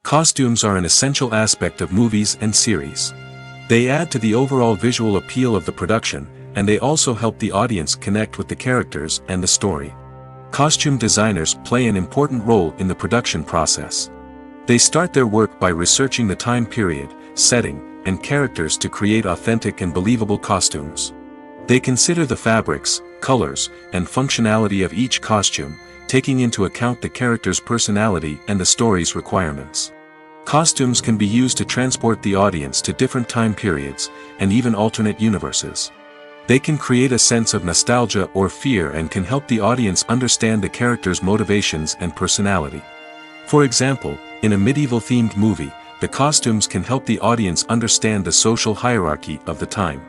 Speaker 1: Costumes are an essential aspect of movies and series. They add to the overall visual appeal of the production, and they also help the audience connect with the characters and the story. Costume designers play an important role in the production process. They start their work by researching the time period, setting, and characters to create authentic and believable costumes. They consider the fabrics, colors, and functionality of each costume, taking into account the character's personality and the story's requirements. Costumes can be used to transport the audience to different time periods, and even alternate universes. They can create a sense of nostalgia or fear and can help the audience understand the character's motivations and personality. For example, in a medieval-themed movie, the costumes can help the audience understand the social hierarchy of the time.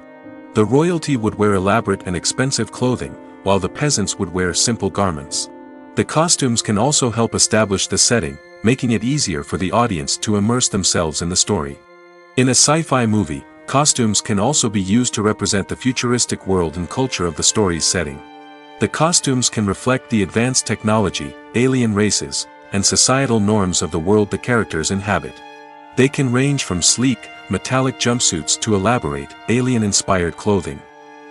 Speaker 1: The royalty would wear elaborate and expensive clothing, while the peasants would wear simple garments. The costumes can also help establish the setting, making it easier for the audience to immerse themselves in the story. In a sci-fi movie, costumes can also be used to represent the futuristic world and culture of the story's setting. The costumes can reflect the advanced technology, alien races, and societal norms of the world the characters inhabit. They can range from sleek, metallic jumpsuits to elaborate, alien-inspired clothing.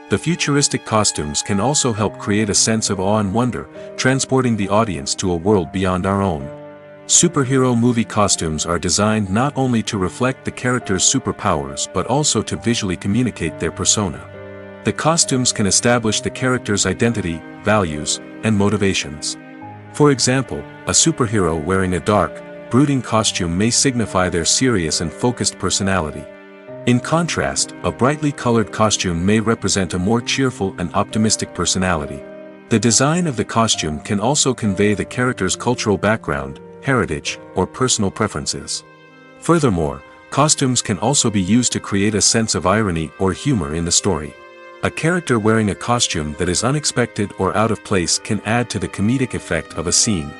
Speaker 1: The futuristic costumes can also help create a sense of awe and wonder, transporting the audience to a world beyond our own. Superhero movie costumes are designed not only to reflect the character's superpowers but also to visually communicate their persona. The costumes can establish the character's identity, values, and motivations. For example, a superhero wearing a dark, brooding costume may signify their serious and focused personality. In contrast, a brightly colored costume may represent a more cheerful and optimistic personality. The design of the costume can also convey the character's cultural background, heritage, or personal preferences. Furthermore, costumes can also be used to create a sense of irony or humor in the story. A character wearing a costume that is unexpected or out of place can add to the comedic effect of a scene.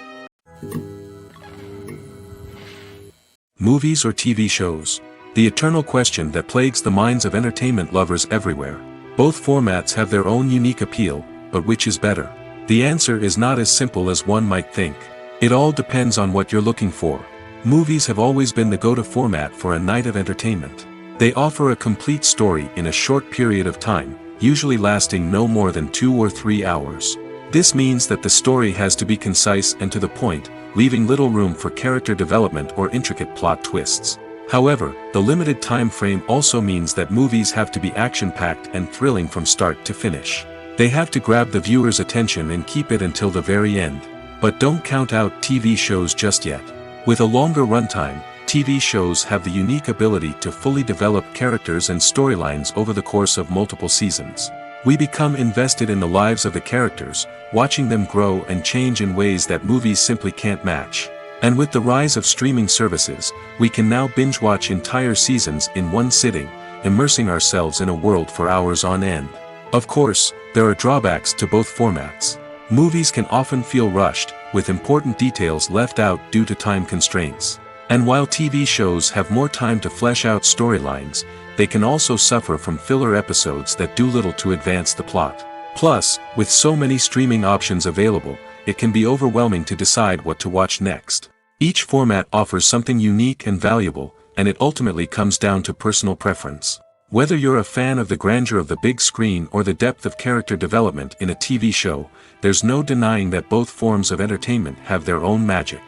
Speaker 1: Movies or TV shows? The eternal question that plagues the minds of entertainment lovers everywhere. Both formats have their own unique appeal, but which is better? The answer is not as simple as one might think. It all depends on what you're looking for. Movies have always been the go-to format for a night of entertainment. They offer a complete story in a short period of time, usually lasting no more than 2 or 3 hours. This means that the story has to be concise and to the point, leaving little room for character development or intricate plot twists. However, the limited time frame also means that movies have to be action-packed and thrilling from start to finish. They have to grab the viewer's attention and keep it until the very end. But don't count out TV shows just yet. With a longer runtime, TV shows have the unique ability to fully develop characters and storylines over the course of multiple seasons. We become invested in the lives of the characters, watching them grow and change in ways that movies simply can't match. And with the rise of streaming services, we can now binge-watch entire seasons in one sitting, immersing ourselves in a world for hours on end. Of course, there are drawbacks to both formats. Movies can often feel rushed, with important details left out due to time constraints. And while TV shows have more time to flesh out storylines, they can also suffer from filler episodes that do little to advance the plot. Plus, with so many streaming options available, it can be overwhelming to decide what to watch next. Each format offers something unique and valuable, and it ultimately comes down to personal preference. Whether you're a fan of the grandeur of the big screen or the depth of character development in a TV show, there's no denying that both forms of entertainment have their own magic.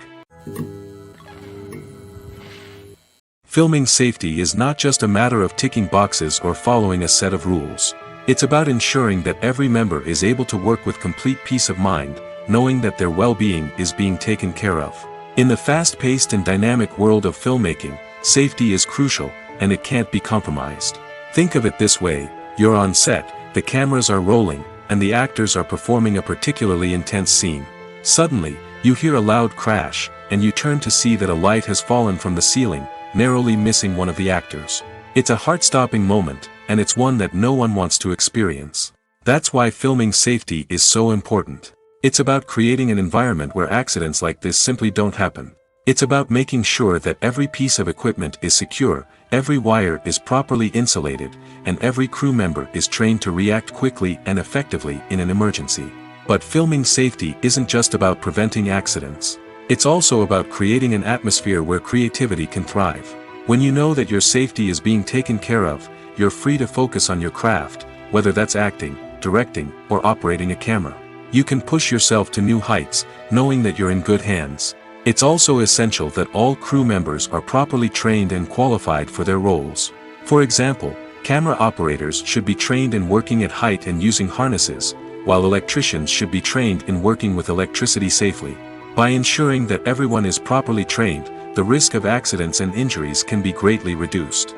Speaker 1: Filming safety is not just a matter of ticking boxes or following a set of rules. It's about ensuring that every member is able to work with complete peace of mind, knowing that their well-being is being taken care of. In the fast-paced and dynamic world of filmmaking, safety is crucial, and it can't be compromised. Think of it this way: you're on set, the cameras are rolling, and the actors are performing a particularly intense scene. Suddenly, you hear a loud crash, and you turn to see that a light has fallen from the ceiling, narrowly missing one of the actors. It's a heart-stopping moment, and it's one that no one wants to experience. That's why filming safety is so important. It's about creating an environment where accidents like this simply don't happen. It's about making sure that every piece of equipment is secure, every wire is properly insulated, and every crew member is trained to react quickly and effectively in an emergency. But filming safety isn't just about preventing accidents. It's also about creating an atmosphere where creativity can thrive. When you know that your safety is being taken care of, you're free to focus on your craft, whether that's acting, directing, or operating a camera. You can push yourself to new heights, knowing that you're in good hands. It's also essential that all crew members are properly trained and qualified for their roles. For example, camera operators should be trained in working at height and using harnesses, while electricians should be trained in working with electricity safely. By ensuring that everyone is properly trained, the risk of accidents and injuries can be greatly reduced.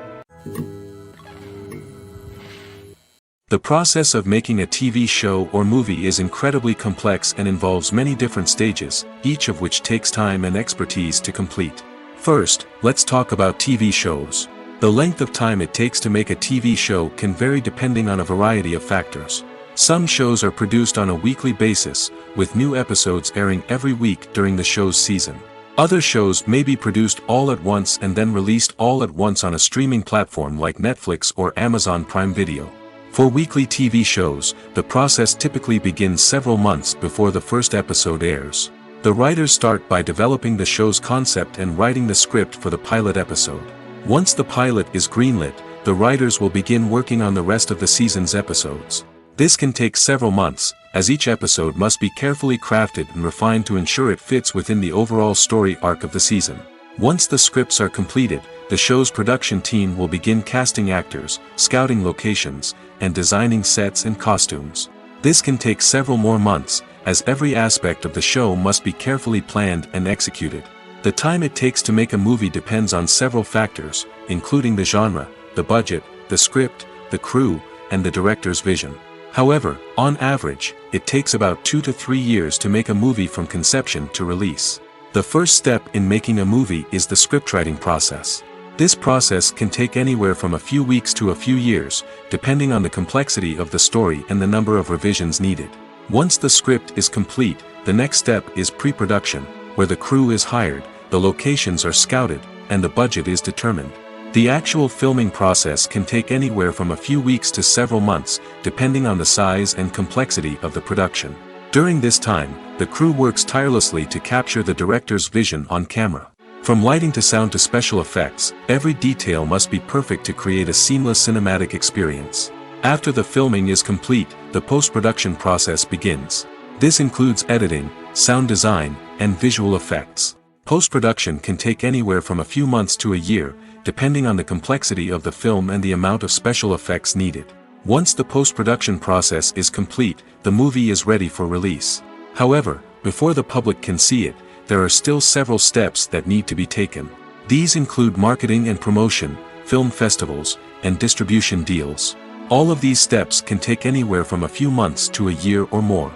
Speaker 1: The process of making a TV show or movie is incredibly complex and involves many different stages, each of which takes time and expertise to complete. First, let's talk about TV shows. The length of time it takes to make a TV show can vary depending on a variety of factors. Some shows are produced on a weekly basis, with new episodes airing every week during the show's season. Other shows may be produced all at once and then released all at once on a streaming platform like Netflix or Amazon Prime Video. For weekly TV shows, the process typically begins several months before the first episode airs. The writers start by developing the show's concept and writing the script for the pilot episode. Once the pilot is greenlit, the writers will begin working on the rest of the season's episodes. This can take several months, as each episode must be carefully crafted and refined to ensure it fits within the overall story arc of the season. Once the scripts are completed, the show's production team will begin casting actors, scouting locations, and designing sets and costumes. This can take several more months, as every aspect of the show must be carefully planned and executed. The time it takes to make a movie depends on several factors, including the genre, the budget, the script, the crew, and the director's vision. However, on average, it takes about 2 to 3 years to make a movie from conception to release. The first step in making a movie is the scriptwriting process. This process can take anywhere from a few weeks to a few years, depending on the complexity of the story and the number of revisions needed. Once the script is complete, the next step is pre-production, where the crew is hired, the locations are scouted, and the budget is determined. The actual filming process can take anywhere from a few weeks to several months, depending on the size and complexity of the production. During this time, the crew works tirelessly to capture the director's vision on camera. From lighting to sound to special effects, every detail must be perfect to create a seamless cinematic experience. After the filming is complete, the post-production process begins. This includes editing, sound design, and visual effects. Post-production can take anywhere from a few months to a year, depending on the complexity of the film and the amount of special effects needed. Once the post-production process is complete, the movie is ready for release. However, before the public can see it, there are still several steps that need to be taken. These include marketing and promotion, film festivals, and distribution deals. All of these steps can take anywhere from a few months to a year or more.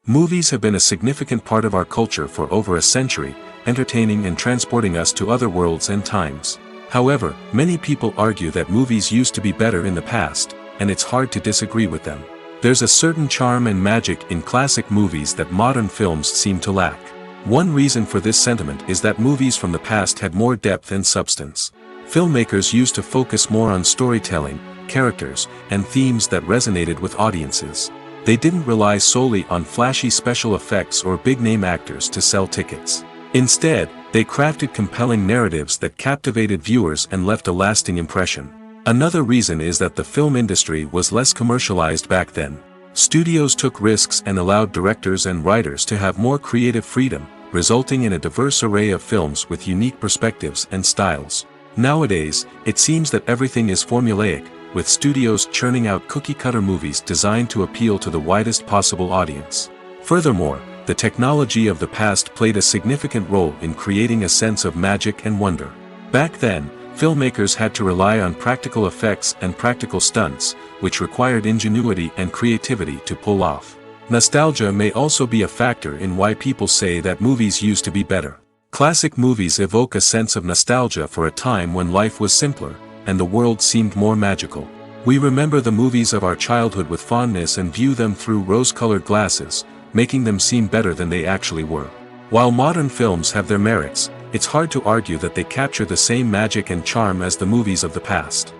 Speaker 1: Movies have been a significant part of our culture for over a century, entertaining and transporting us to other worlds and times. However, many people argue that movies used to be better in the past, and it's hard to disagree with them. There's a certain charm and magic in classic movies that modern films seem to lack. One reason for this sentiment is that movies from the past had more depth and substance. Filmmakers used to focus more on storytelling, characters, and themes that resonated with audiences. They didn't rely solely on flashy special effects or big-name actors to sell tickets. Instead, they crafted compelling narratives that captivated viewers and left a lasting impression. Another reason is that the film industry was less commercialized back then. Studios took risks and allowed directors and writers to have more creative freedom, resulting in a diverse array of films with unique perspectives and styles. Nowadays, it seems that everything is formulaic, with studios churning out cookie-cutter movies designed to appeal to the widest possible audience. Furthermore, the technology of the past played a significant role in creating a sense of magic and wonder. Back then, filmmakers had to rely on practical effects and practical stunts, which required ingenuity and creativity to pull off. Nostalgia may also be a factor in why people say that movies used to be better. Classic movies evoke a sense of nostalgia for a time when life was simpler, and the world seemed more magical. We remember the movies of our childhood with fondness and view them through rose-colored glasses, making them seem better than they actually were. While modern films have their merits, it's hard to argue that they capture the same magic and charm as the movies of the past.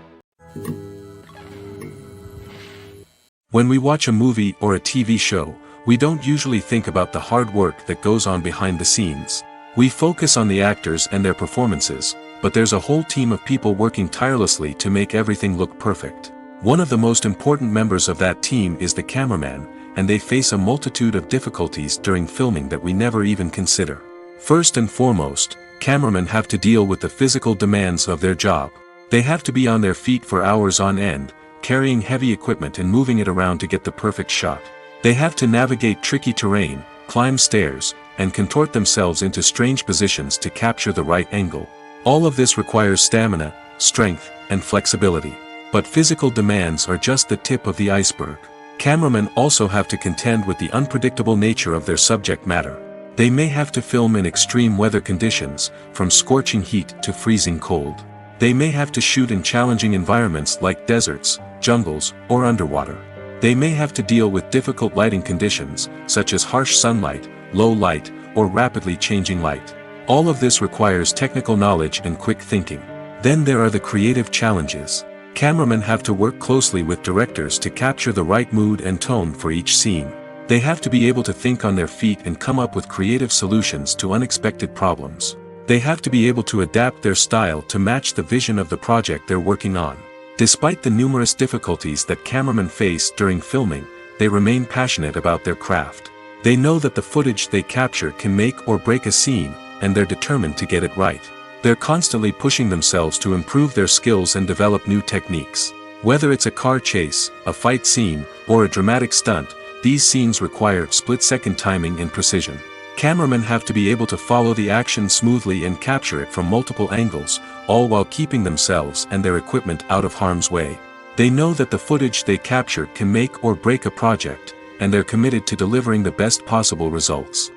Speaker 1: When we watch a movie or a TV show, we don't usually think about the hard work that goes on behind the scenes. We focus on the actors and their performances, but there's a whole team of people working tirelessly to make everything look perfect. One of the most important members of that team is the cameraman, and they face a multitude of difficulties during filming that we never even consider. First and foremost, cameramen have to deal with the physical demands of their job. They have to be on their feet for hours on end, carrying heavy equipment and moving it around to get the perfect shot. They have to navigate tricky terrain, climb stairs, and contort themselves into strange positions to capture the right angle. All of this requires stamina, strength, and flexibility. But physical demands are just the tip of the iceberg. Cameramen also have to contend with the unpredictable nature of their subject matter. They may have to film in extreme weather conditions, from scorching heat to freezing cold. They may have to shoot in challenging environments like deserts, jungles, or underwater. They may have to deal with difficult lighting conditions, such as harsh sunlight, low light, or rapidly changing light. All of this requires technical knowledge and quick thinking. Then there are the creative challenges. Cameramen have to work closely with directors to capture the right mood and tone for each scene. They have to be able to think on their feet and come up with creative solutions to unexpected problems. They have to be able to adapt their style to match the vision of the project they're working on. Despite the numerous difficulties that cameramen face during filming, they remain passionate about their craft. They know that the footage they capture can make or break a scene, and they're determined to get it right. They're constantly pushing themselves to improve their skills and develop new techniques. Whether it's a car chase, a fight scene, or a dramatic stunt, these scenes require split-second timing and precision. Cameramen have to be able to follow the action smoothly and capture it from multiple angles, all while keeping themselves and their equipment out of harm's way. They know that the footage they capture can make or break a project, and they're committed to delivering the best possible results.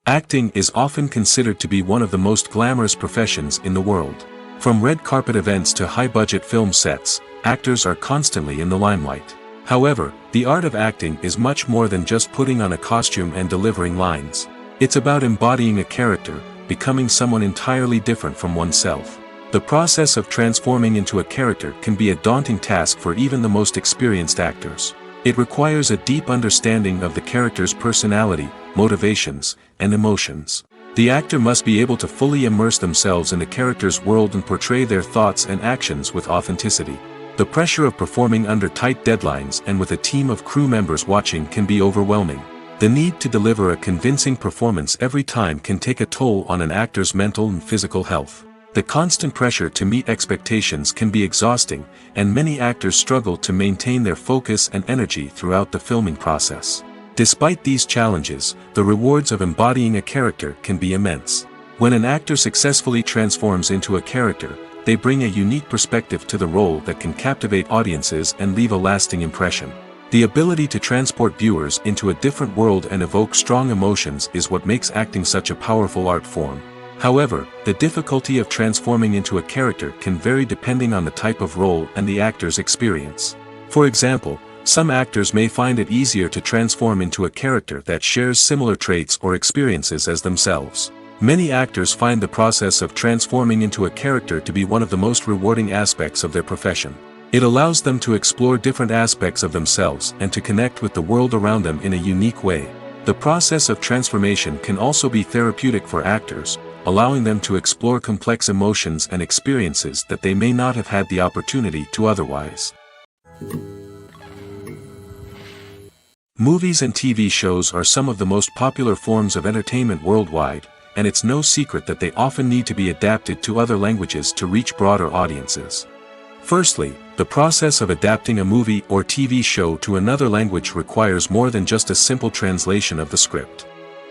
Speaker 1: Acting is often considered to be one of the most glamorous professions in the world. From red carpet events to high-budget film sets, actors are constantly in the limelight. However, the art of acting is much more than just putting on a costume and delivering lines. It's about embodying a character, becoming someone entirely different from oneself. The process of transforming into a character can be a daunting task for even the most experienced actors. It requires a deep understanding of the character's personality, motivations, and emotions. The actor must be able to fully immerse themselves in the character's world and portray their thoughts and actions with authenticity. The pressure of performing under tight deadlines and with a team of crew members watching can be overwhelming. The need to deliver a convincing performance every time can take a toll on an actor's mental and physical health. The constant pressure to meet expectations can be exhausting, and many actors struggle to maintain their focus and energy throughout the filming process. Despite these challenges, the rewards of embodying a character can be immense. When an actor successfully transforms into a character, they bring a unique perspective to the role that can captivate audiences and leave a lasting impression. The ability to transport viewers into a different world and evoke strong emotions is what makes acting such a powerful art form. However, the difficulty of transforming into a character can vary depending on the type of role and the actor's experience. For example, some actors may find it easier to transform into a character that shares similar traits or experiences as themselves. Many actors find the process of transforming into a character to be one of the most rewarding aspects of their profession. It allows them to explore different aspects of themselves and to connect with the world around them in a unique way. The process of transformation can also be therapeutic for actors, allowing them to explore complex emotions and experiences that they may not have had the opportunity to otherwise. Movies and TV shows are some of the most popular forms of entertainment worldwide, and it's no secret that they often need to be adapted to other languages to reach broader audiences. Firstly, the process of adapting a movie or TV show to another language requires more than just a simple translation of the script.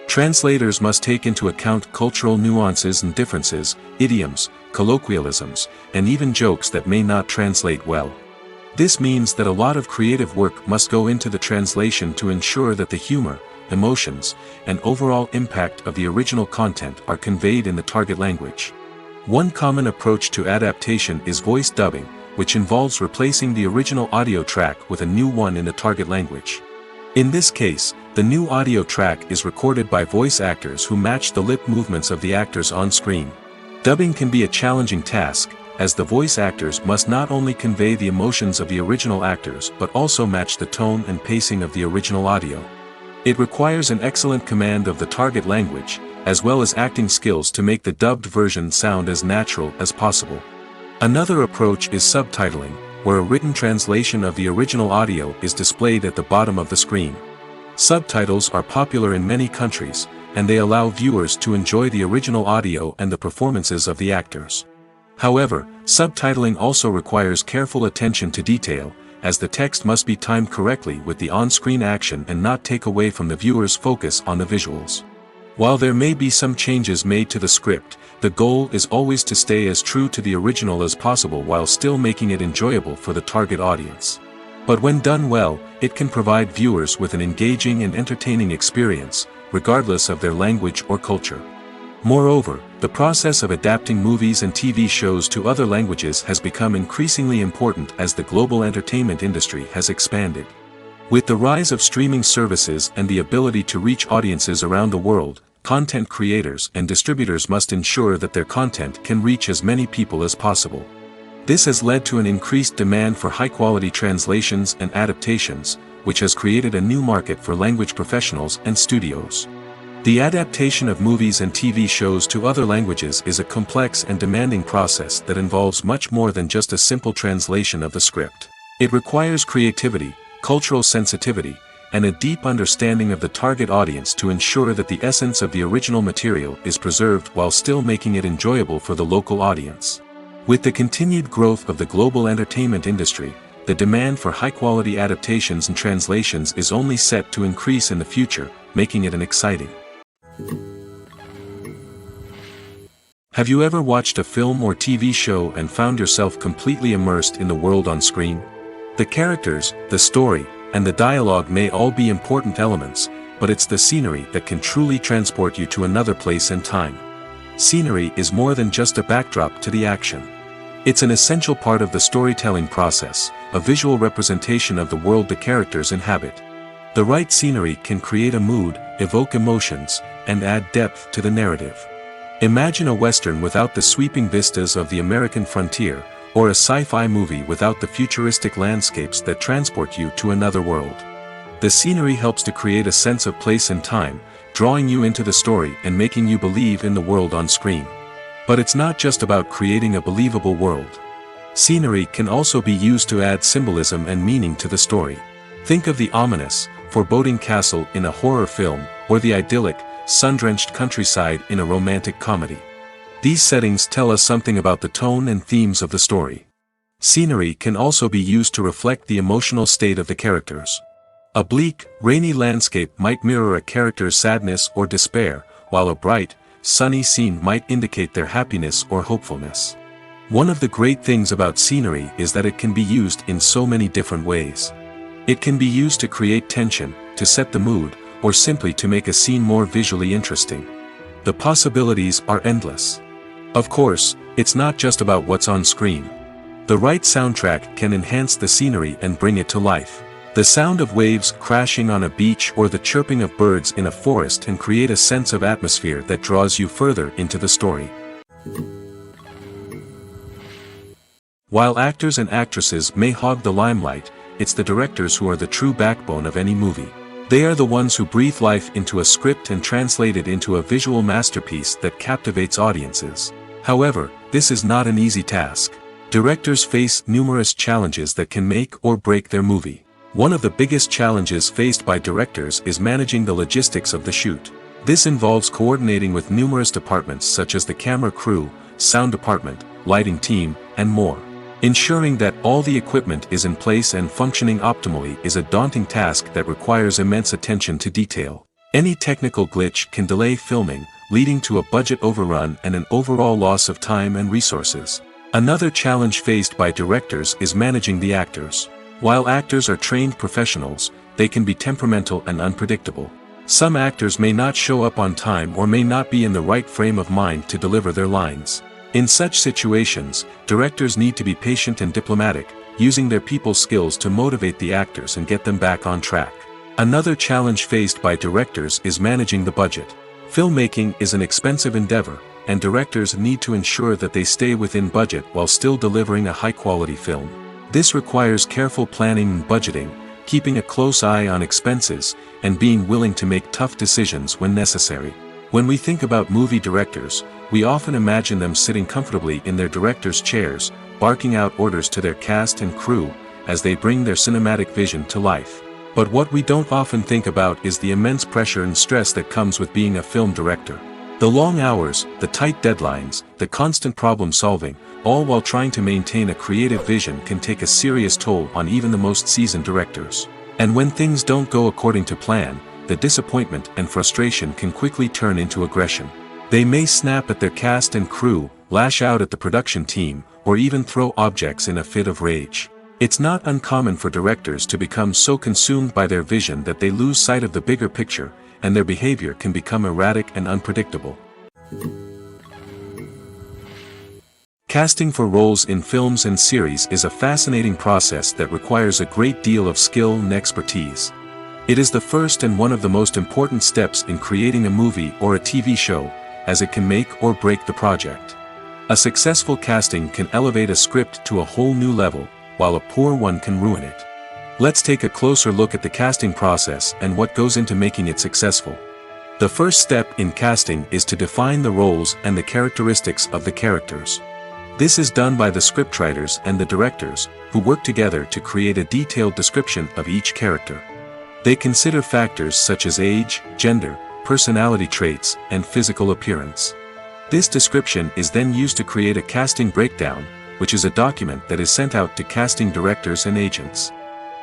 Speaker 1: Translators must take into account cultural nuances and differences, idioms, colloquialisms, and even jokes that may not translate well. This means that a lot of creative work must go into the translation to ensure that the humor, emotions, and overall impact of the original content are conveyed in the target language. One common approach to adaptation is voice dubbing, which involves replacing the original audio track with a new one in the target language. In this case, the new audio track is recorded by voice actors who match the lip movements of the actors on screen. Dubbing can be a challenging task, as the voice actors must not only convey the emotions of the original actors but also match the tone and pacing of the original audio. It requires an excellent command of the target language, as well as acting skills to make the dubbed version sound as natural as possible. Another approach is subtitling, where a written translation of the original audio is displayed at the bottom of the screen. Subtitles are popular in many countries, and they allow viewers to enjoy the original audio and the performances of the actors. However, subtitling also requires careful attention to detail, as the text must be timed correctly with the on-screen action and not take away from the viewer's focus on the visuals. While there may be some changes made to the script, the goal is always to stay as true to the original as possible while still making it enjoyable for the target audience. But when done well, it can provide viewers with an engaging and entertaining experience, regardless of their language or culture. Moreover, the process of adapting movies and TV shows to other languages has become increasingly important as the global entertainment industry has expanded. With the rise of streaming services and the ability to reach audiences around the world, content creators and distributors must ensure that their content can reach as many people as possible. This has led to an increased demand for high-quality translations and adaptations, which has created a new market for language professionals and studios. The adaptation of movies and TV shows to other languages is a complex and demanding process that involves much more than just a simple translation of the script. It requires creativity, cultural sensitivity, and a deep understanding of the target audience to ensure that the essence of the original material is preserved while still making it enjoyable for the local audience. With the continued growth of the global entertainment industry, the demand for high-quality adaptations and translations is only set to increase in the future, making it an exciting. Have you ever watched a film or TV show and found yourself completely immersed in the world on screen? The characters, the story, and the dialogue may all be important elements, but it's the scenery that can truly transport you to another place and time. Scenery is more than just a backdrop to the action. It's an essential part of the storytelling process, a visual representation of the world the characters inhabit. The right scenery can create a mood, evoke emotions, and add depth to the narrative. Imagine a Western without the sweeping vistas of the American frontier, or a sci-fi movie without the futuristic landscapes that transport you to another world. The scenery helps to create a sense of place and time, drawing you into the story and making you believe in the world on screen. But it's not just about creating a believable world. Scenery can also be used to add symbolism and meaning to the story. Think of the ominous, foreboding castle in a horror film, or the idyllic, sun-drenched countryside in a romantic comedy. These settings tell us something about the tone and themes of the story. Scenery can also be used to reflect the emotional state of the characters. A bleak, rainy landscape might mirror a character's sadness or despair, while a bright, sunny scene might indicate their happiness or hopefulness. One of the great things about scenery is that it can be used in so many different ways. It can be used to create tension, to set the mood, or simply to make a scene more visually interesting. The possibilities are endless. Of course, it's not just about what's on screen. The right soundtrack can enhance the scenery and bring it to life. The sound of waves crashing on a beach or the chirping of birds in a forest can create a sense of atmosphere that draws you further into the story. While actors and actresses may hog the limelight, it's the directors who are the true backbone of any movie. They are the ones who breathe life into a script and translate it into a visual masterpiece that captivates audiences. However, this is not an easy task. Directors face numerous challenges that can make or break their movie. One of the biggest challenges faced by directors is managing the logistics of the shoot. This involves coordinating with numerous departments such as the camera crew, sound department, lighting team, and more. Ensuring that all the equipment is in place and functioning optimally is a daunting task that requires immense attention to detail. Any technical glitch can delay filming, leading to a budget overrun and an overall loss of time and resources. Another challenge faced by directors is managing the actors. While actors are trained professionals, they can be temperamental and unpredictable. Some actors may not show up on time or may not be in the right frame of mind to deliver their lines. In such situations, directors need to be patient and diplomatic, using their people skills to motivate the actors and get them back on track. Another challenge faced by directors is managing the budget. Filmmaking is an expensive endeavor, and directors need to ensure that they stay within budget while still delivering a high-quality film. This requires careful planning and budgeting, keeping a close eye on expenses, and being willing to make tough decisions when necessary. When we think about movie directors, we often imagine them sitting comfortably in their director's chairs, barking out orders to their cast and crew, as they bring their cinematic vision to life. But what we don't often think about is the immense pressure and stress that comes with being a film director. The long hours, the tight deadlines, the constant problem solving, all while trying to maintain a creative vision can take a serious toll on even the most seasoned directors. And when things don't go according to plan, the disappointment and frustration can quickly turn into aggression. They may snap at their cast and crew, lash out at the production team, or even throw objects in a fit of rage. It's not uncommon for directors to become so consumed by their vision that they lose sight of the bigger picture, and their behavior can become erratic and unpredictable. Casting for roles in films and series is a fascinating process that requires a great deal of skill and expertise. It is the first and one of the most important steps in creating a movie or a TV show, as it can make or break the project. A successful casting can elevate a script to a whole new level, while a poor one can ruin it. Let's take a closer look at the casting process and what goes into making it successful. The first step in casting is to define the roles and the characteristics of the characters. This is done by the scriptwriters and the directors, who work together to create a detailed description of each character. They consider factors such as age, gender, personality traits, and physical appearance. This description is then used to create a casting breakdown, which is a document that is sent out to casting directors and agents.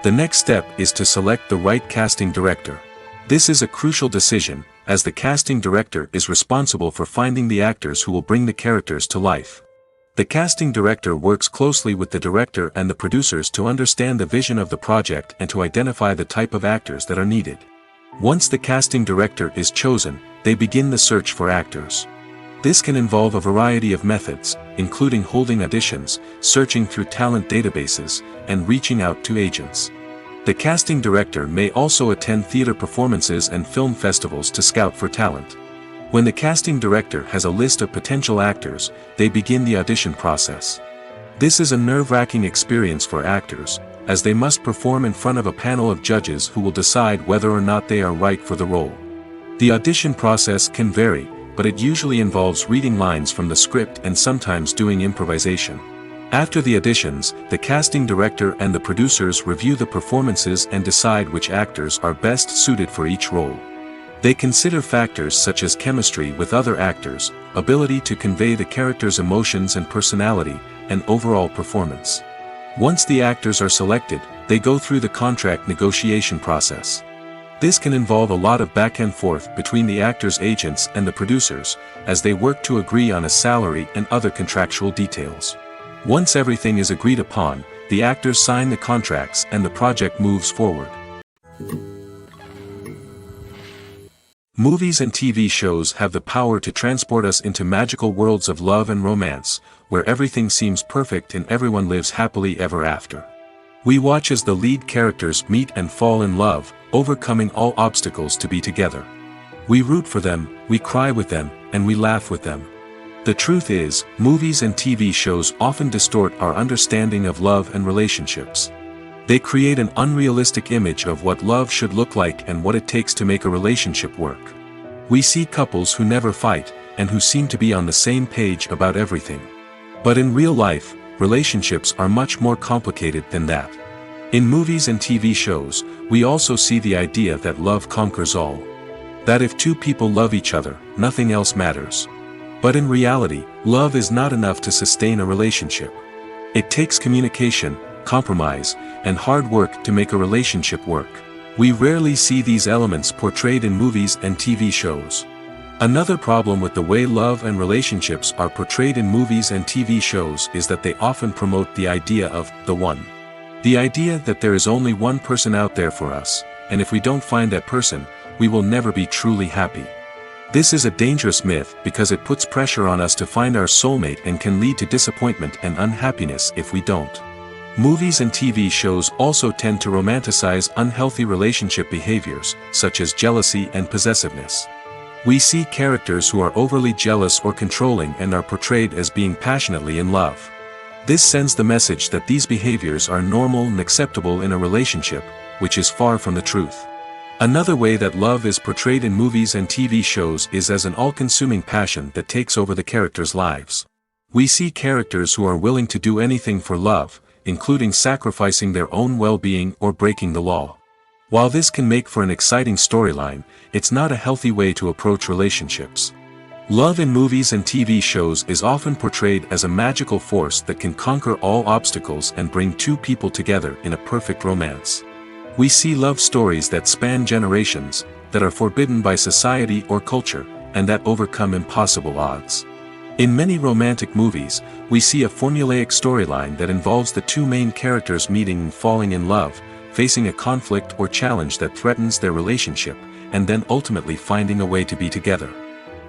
Speaker 1: The next step is to select the right casting director. This is a crucial decision, as the casting director is responsible for finding the actors who will bring the characters to life. The casting director works closely with the director and the producers to understand the vision of the project and to identify the type of actors that are needed. Once the casting director is chosen, they begin the search for actors. This can involve a variety of methods, including holding auditions, searching through talent databases, and reaching out to agents. The casting director may also attend theater performances and film festivals to scout for talent. When the casting director has a list of potential actors, they begin the audition process. This is a nerve-wracking experience for actors, as they must perform in front of a panel of judges who will decide whether or not they are right for the role. The audition process can vary, but it usually involves reading lines from the script and sometimes doing improvisation. After the auditions, the casting director and the producers review the performances and decide which actors are best suited for each role. They consider factors such as chemistry with other actors, ability to convey the character's emotions and personality, and overall performance. Once the actors are selected, they go through the contract negotiation process. This can involve a lot of back and forth between the actors' agents and the producers, as they work to agree on a salary and other contractual details. Once everything is agreed upon, the actors sign the contracts and the project moves forward. Movies and TV shows have the power to transport us into magical worlds of love and romance, where everything seems perfect and everyone lives happily ever after. We watch as the lead characters meet and fall in love, overcoming all obstacles to be together. We root for them, we cry with them, and we laugh with them. The truth is, movies and TV shows often distort our understanding of love and relationships. They create an unrealistic image of what love should look like and what it takes to make a relationship work. We see couples who never fight, and who seem to be on the same page about everything. But in real life, relationships are much more complicated than that. In movies and TV shows, we also see the idea that love conquers all. That if two people love each other, nothing else matters. But in reality, love is not enough to sustain a relationship. It takes communication, compromise, and hard work to make a relationship work. We rarely see these elements portrayed in movies and TV shows. Another problem with the way love and relationships are portrayed in movies and TV shows is that they often promote the idea of the one. The idea that there is only one person out there for us, and if we don't find that person, we will never be truly happy. This is a dangerous myth because it puts pressure on us to find our soulmate and can lead to disappointment and unhappiness if we don't. Movies and TV shows also tend to romanticize unhealthy relationship behaviors, such as jealousy and possessiveness. We see characters who are overly jealous or controlling and are portrayed as being passionately in love. This sends the message that these behaviors are normal and acceptable in a relationship, which is far from the truth. Another way that love is portrayed in movies and TV shows is as an all-consuming passion that takes over the characters' lives. We see characters who are willing to do anything for love, including sacrificing their own well-being or breaking the law. While this can make for an exciting storyline, it's not a healthy way to approach relationships. Love in movies and TV shows is often portrayed as a magical force that can conquer all obstacles and bring two people together in a perfect romance. We see love stories that span generations, that are forbidden by society or culture, and that overcome impossible odds. In many romantic movies, we see a formulaic storyline that involves the two main characters meeting and falling in love, facing a conflict or challenge that threatens their relationship, and then ultimately finding a way to be together.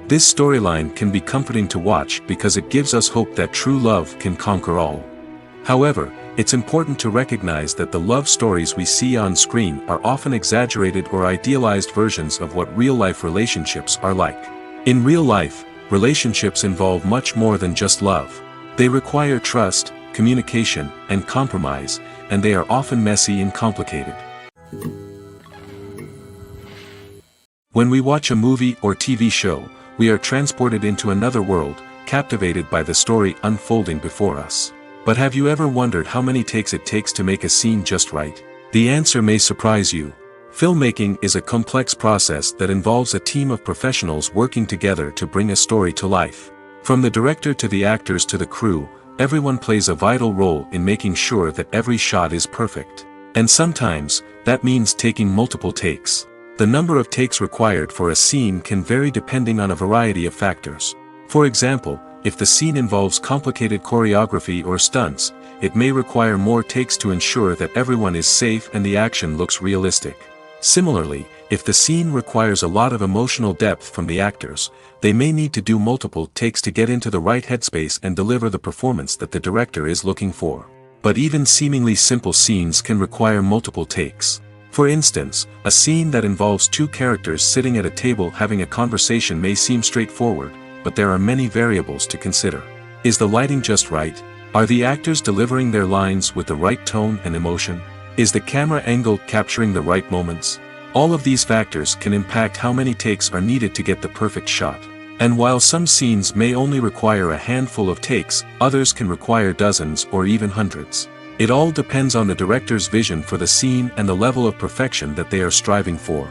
Speaker 1: This storyline can be comforting to watch because it gives us hope that true love can conquer all. However, it's important to recognize that the love stories we see on screen are often exaggerated or idealized versions of what real-life relationships are like. In real life, relationships involve much more than just love. They require trust, communication, and compromise, and they are often messy and complicated. When we watch a movie or TV show, we are transported into another world, captivated by the story unfolding before us. But have you ever wondered how many takes it takes to make a scene just right? The answer may surprise you. Filmmaking is a complex process that involves a team of professionals working together to bring a story to life. From the director to the actors to the crew, everyone plays a vital role in making sure that every shot is perfect. And sometimes, that means taking multiple takes. The number of takes required for a scene can vary depending on a variety of factors. For example, if the scene involves complicated choreography or stunts, it may require more takes to ensure that everyone is safe and the action looks realistic. Similarly, if the scene requires a lot of emotional depth from the actors, they may need to do multiple takes to get into the right headspace and deliver the performance that the director is looking for. But even seemingly simple scenes can require multiple takes. For instance, a scene that involves two characters sitting at a table having a conversation may seem straightforward, but there are many variables to consider. Is the lighting just right? Are the actors delivering their lines with the right tone and emotion? Is the camera angle capturing the right moments? All of these factors can impact how many takes are needed to get the perfect shot. And while some scenes may only require a handful of takes, others can require dozens or even hundreds. It all depends on the director's vision for the scene and the level of perfection that they are striving for.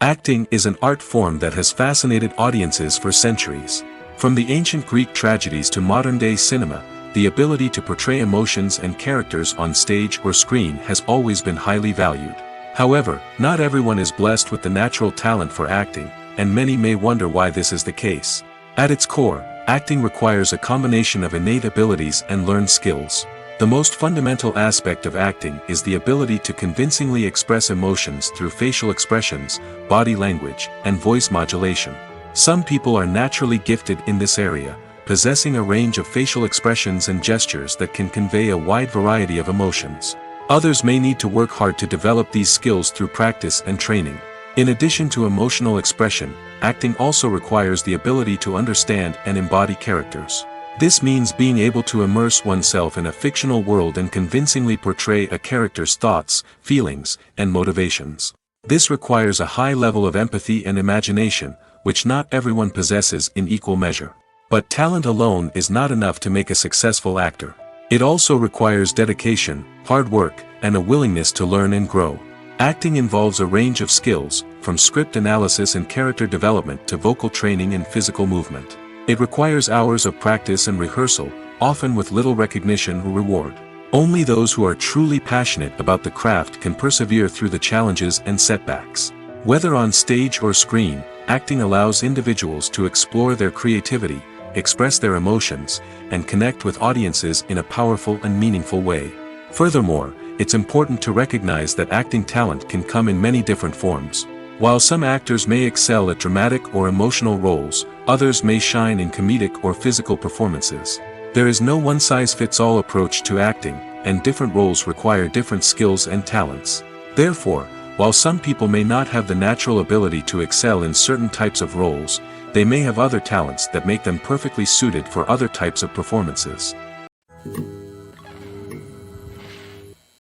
Speaker 1: Acting is an art form that has fascinated audiences for centuries. From the ancient Greek tragedies to modern-day cinema, the ability to portray emotions and characters on stage or screen has always been highly valued. However, not everyone is blessed with the natural talent for acting, and many may wonder why this is the case. At its core, acting requires a combination of innate abilities and learned skills. The most fundamental aspect of acting is the ability to convincingly express emotions through facial expressions, body language, and voice modulation. Some people are naturally gifted in this area, possessing a range of facial expressions and gestures that can convey a wide variety of emotions. Others may need to work hard to develop these skills through practice and training. In addition to emotional expression, acting also requires the ability to understand and embody characters. This means being able to immerse oneself in a fictional world and convincingly portray a character's thoughts, feelings, and motivations. This requires a high level of empathy and imagination, which not everyone possesses in equal measure. But talent alone is not enough to make a successful actor. It also requires dedication, hard work, and a willingness to learn and grow. Acting involves a range of skills, from script analysis and character development to vocal training and physical movement. It requires hours of practice and rehearsal, often with little recognition or reward. Only those who are truly passionate about the craft can persevere through the challenges and setbacks. Whether on stage or screen, acting allows individuals to explore their creativity, express their emotions, and connect with audiences in a powerful and meaningful way. Furthermore, it's important to recognize that acting talent can come in many different forms. While some actors may excel at dramatic or emotional roles, others may shine in comedic or physical performances. There is no one-size-fits-all approach to acting, and different roles require different skills and talents. Therefore, while some people may not have the natural ability to excel in certain types of roles, they may have other talents that make them perfectly suited for other types of performances.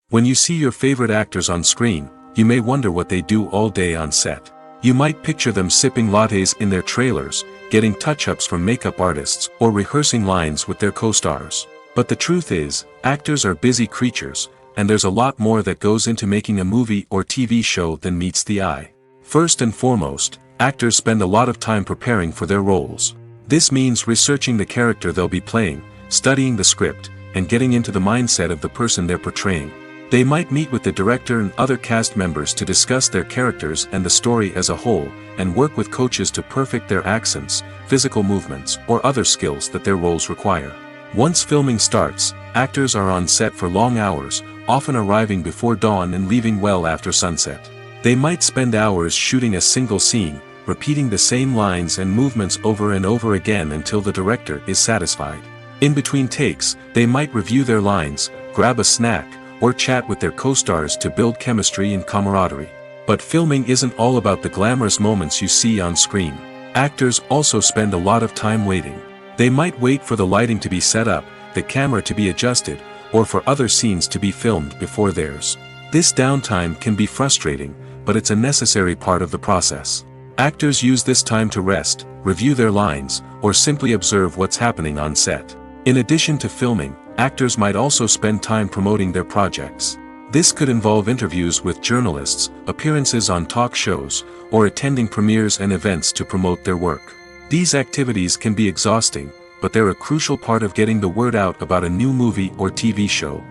Speaker 1: When you see your favorite actors on screen, you may wonder what they do all day on set. You might picture them sipping lattes in their trailers, getting touch-ups from makeup artists, or rehearsing lines with their co-stars. But the truth is, actors are busy creatures, and there's a lot more that goes into making a movie or TV show than meets the eye. First and foremost, actors spend a lot of time preparing for their roles. This means researching the character they'll be playing, studying the script, and getting into the mindset of the person they're portraying. They might meet with the director and other cast members to discuss their characters and the story as a whole, and work with coaches to perfect their accents, physical movements, or other skills that their roles require. Once filming starts, actors are on set for long hours, often arriving before dawn and leaving well after sunset. They might spend hours shooting a single scene, repeating the same lines and movements over and over again until the director is satisfied. In between takes, they might review their lines, grab a snack, or chat with their co-stars to build chemistry and camaraderie. But filming isn't all about the glamorous moments you see on screen. Actors also spend a lot of time waiting. They might wait for the lighting to be set up, the camera to be adjusted, or for other scenes to be filmed before theirs. This downtime can be frustrating, but it's a necessary part of the process. Actors use this time to rest, review their lines, or simply observe what's happening on set. In addition to filming, actors might also spend time promoting their projects. This could involve interviews with journalists, appearances on talk shows, or attending premieres and events to promote their work. These activities can be exhausting, but they're a crucial part of getting the word out about a new movie or TV show.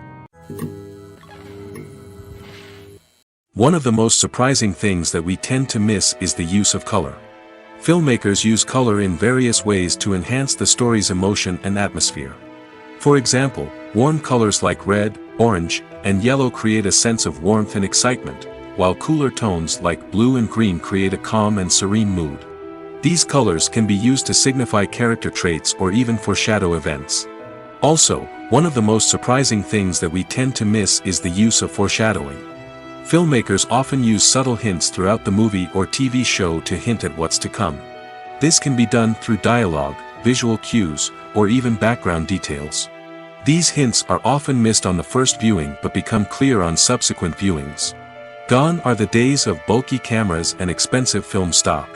Speaker 1: One of the most surprising things that we tend to miss is the use of color. Filmmakers use color in various ways to enhance the story's emotion and atmosphere. For example, warm colors like red, orange, and yellow create a sense of warmth and excitement, while cooler tones like blue and green create a calm and serene mood. These colors can be used to signify character traits or even foreshadow events. Also, one of the most surprising things that we tend to miss is the use of foreshadowing. Filmmakers often use subtle hints throughout the movie or TV show to hint at what's to come. This can be done through dialogue, visual cues, or even background details. These hints are often missed on the first viewing but become clear on subsequent viewings. Gone are the days of bulky cameras and expensive film stock.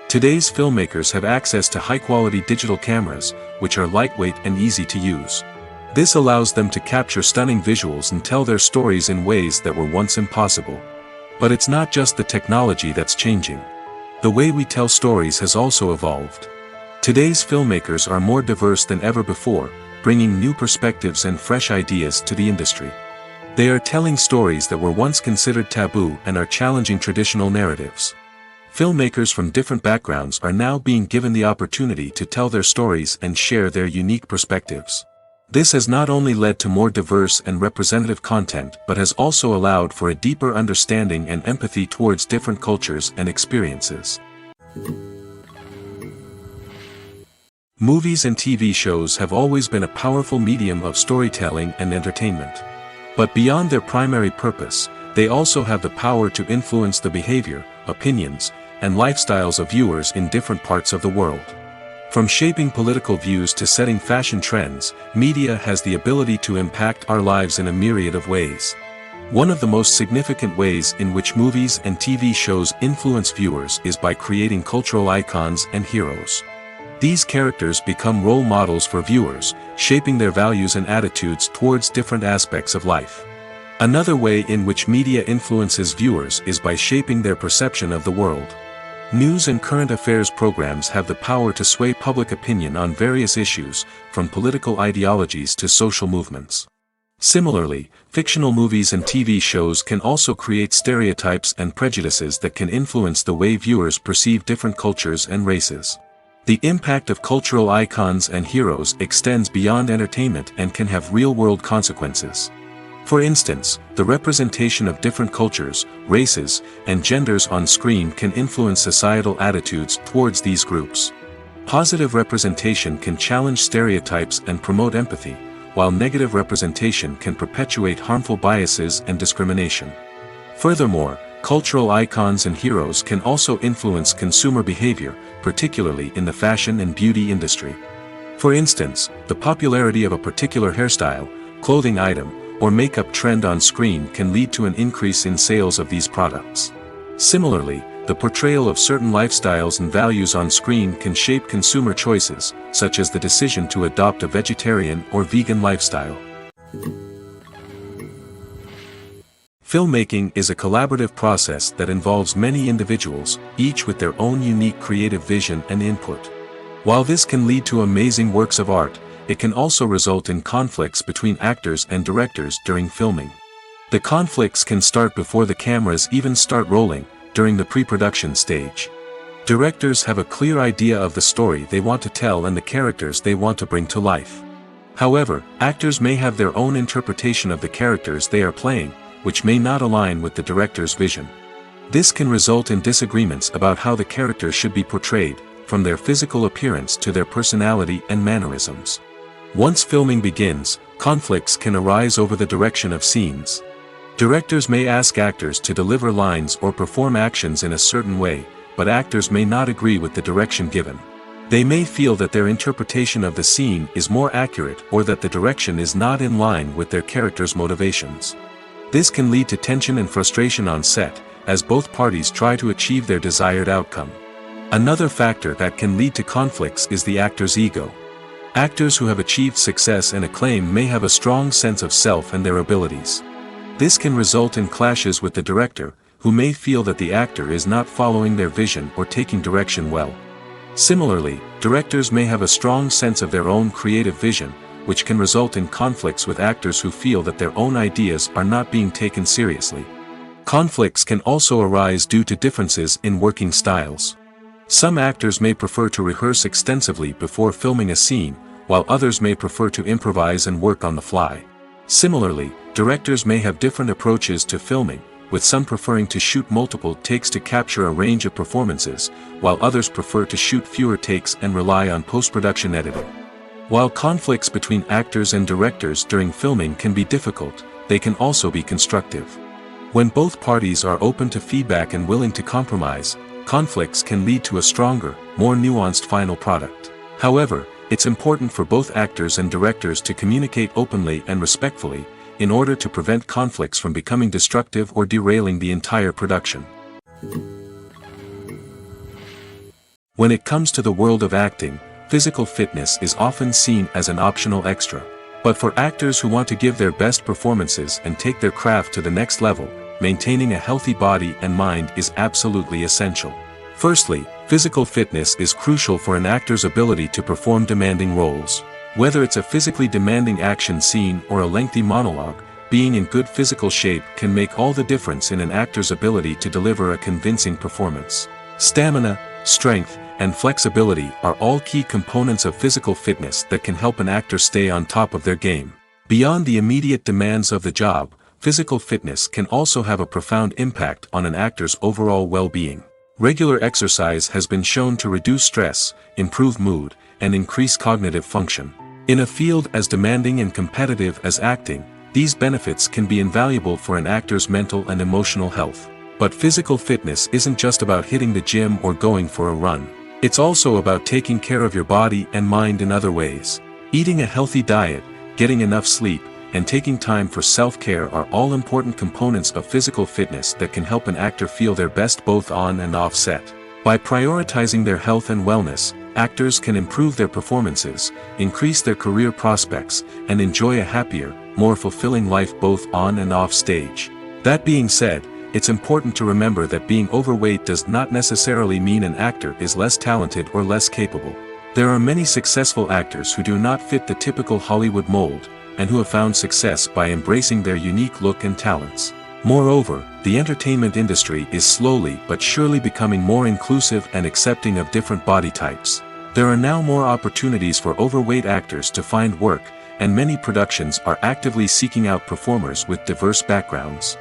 Speaker 1: Today's filmmakers have access to high-quality digital cameras, which are lightweight and easy to use. This allows them to capture stunning visuals and tell their stories in ways that were once impossible. But it's not just the technology that's changing. The way we tell stories has also evolved. Today's filmmakers are more diverse than ever before, bringing new perspectives and fresh ideas to the industry. They are telling stories that were once considered taboo and are challenging traditional narratives. Filmmakers from different backgrounds are now being given the opportunity to tell their stories and share their unique perspectives. This has not only led to more diverse and representative content but has also allowed for a deeper understanding and empathy towards different cultures and experiences. Movies and TV shows have always been a powerful medium of storytelling and entertainment. But beyond their primary purpose, they also have the power to influence the behavior, opinions, and lifestyles of viewers in different parts of the world. From shaping political views to setting fashion trends, media has the ability to impact our lives in a myriad of ways. One of the most significant ways in which movies and TV shows influence viewers is by creating cultural icons and heroes. These characters become role models for viewers, shaping their values and attitudes towards different aspects of life. Another way in which media influences viewers is by shaping their perception of the world. News and current affairs programs have the power to sway public opinion on various issues, from political ideologies to social movements. Similarly, fictional movies and TV shows can also create stereotypes and prejudices that can influence the way viewers perceive different cultures and races. The impact of cultural icons and heroes extends beyond entertainment and can have real-world consequences. For instance, the representation of different cultures, races, and genders on screen can influence societal attitudes towards these groups. Positive representation can challenge stereotypes and promote empathy, while negative representation can perpetuate harmful biases and discrimination. Furthermore, cultural icons and heroes can also influence consumer behavior, particularly in the fashion and beauty industry. For instance, the popularity of a particular hairstyle, clothing item, or makeup trend on screen can lead to an increase in sales of these products. Similarly, the portrayal of certain lifestyles and values on screen can shape consumer choices, such as the decision to adopt a vegetarian or vegan lifestyle. Filmmaking is a collaborative process that involves many individuals, each with their own unique creative vision and input. While this can lead to amazing works of art, it can also result in conflicts between actors and directors during filming. The conflicts can start before the cameras even start rolling, during the pre-production stage. Directors have a clear idea of the story they want to tell and the characters they want to bring to life. However, actors may have their own interpretation of the characters they are playing, which may not align with the director's vision. This can result in disagreements about how the characters should be portrayed, from their physical appearance to their personality and mannerisms. Once filming begins, conflicts can arise over the direction of scenes. Directors may ask actors to deliver lines or perform actions in a certain way, but actors may not agree with the direction given. They may feel that their interpretation of the scene is more accurate or that the direction is not in line with their character's motivations. This can lead to tension and frustration on set, as both parties try to achieve their desired outcome. Another factor that can lead to conflicts is the actor's ego. Actors who have achieved success and acclaim may have a strong sense of self and their abilities. This can result in clashes with the director, who may feel that the actor is not following their vision or taking direction well. Similarly, directors may have a strong sense of their own creative vision, which can result in conflicts with actors who feel that their own ideas are not being taken seriously. Conflicts can also arise due to differences in working styles. Some actors may prefer to rehearse extensively before filming a scene, while others may prefer to improvise and work on the fly. Similarly, directors may have different approaches to filming, with some preferring to shoot multiple takes to capture a range of performances, while others prefer to shoot fewer takes and rely on post-production editing. While conflicts between actors and directors during filming can be difficult, they can also be constructive. When both parties are open to feedback and willing to compromise, conflicts can lead to a stronger, more nuanced final product. However, it's important for both actors and directors to communicate openly and respectfully, in order to prevent conflicts from becoming destructive or derailing the entire production. When it comes to the world of acting, physical fitness is often seen as an optional extra. But for actors who want to give their best performances and take their craft to the next level, maintaining a healthy body and mind is absolutely essential. Firstly, physical fitness is crucial for an actor's ability to perform demanding roles. Whether it's a physically demanding action scene or a lengthy monologue, being in good physical shape can make all the difference in an actor's ability to deliver a convincing performance. Stamina, strength, and flexibility are all key components of physical fitness that can help an actor stay on top of their game. Beyond the immediate demands of the job, physical fitness can also have a profound impact on an actor's overall well-being. Regular exercise has been shown to reduce stress, improve mood, and increase cognitive function. In a field as demanding and competitive as acting, these benefits can be invaluable for an actor's mental and emotional health. But physical fitness isn't just about hitting the gym or going for a run. It's also about taking care of your body and mind in other ways. Eating a healthy diet, getting enough sleep, and taking time for self-care are all important components of physical fitness that can help an actor feel their best both on and off set. By prioritizing their health and wellness, actors can improve their performances, increase their career prospects, and enjoy a happier, more fulfilling life both on and off stage. That being said, it's important to remember that being overweight does not necessarily mean an actor is less talented or less capable. There are many successful actors who do not fit the typical Hollywood mold, and who have found success by embracing their unique look and talents. Moreover, the entertainment industry is slowly but surely becoming more inclusive and accepting of different body types. There are now more opportunities for overweight actors to find work, and many productions are actively seeking out performers with diverse backgrounds.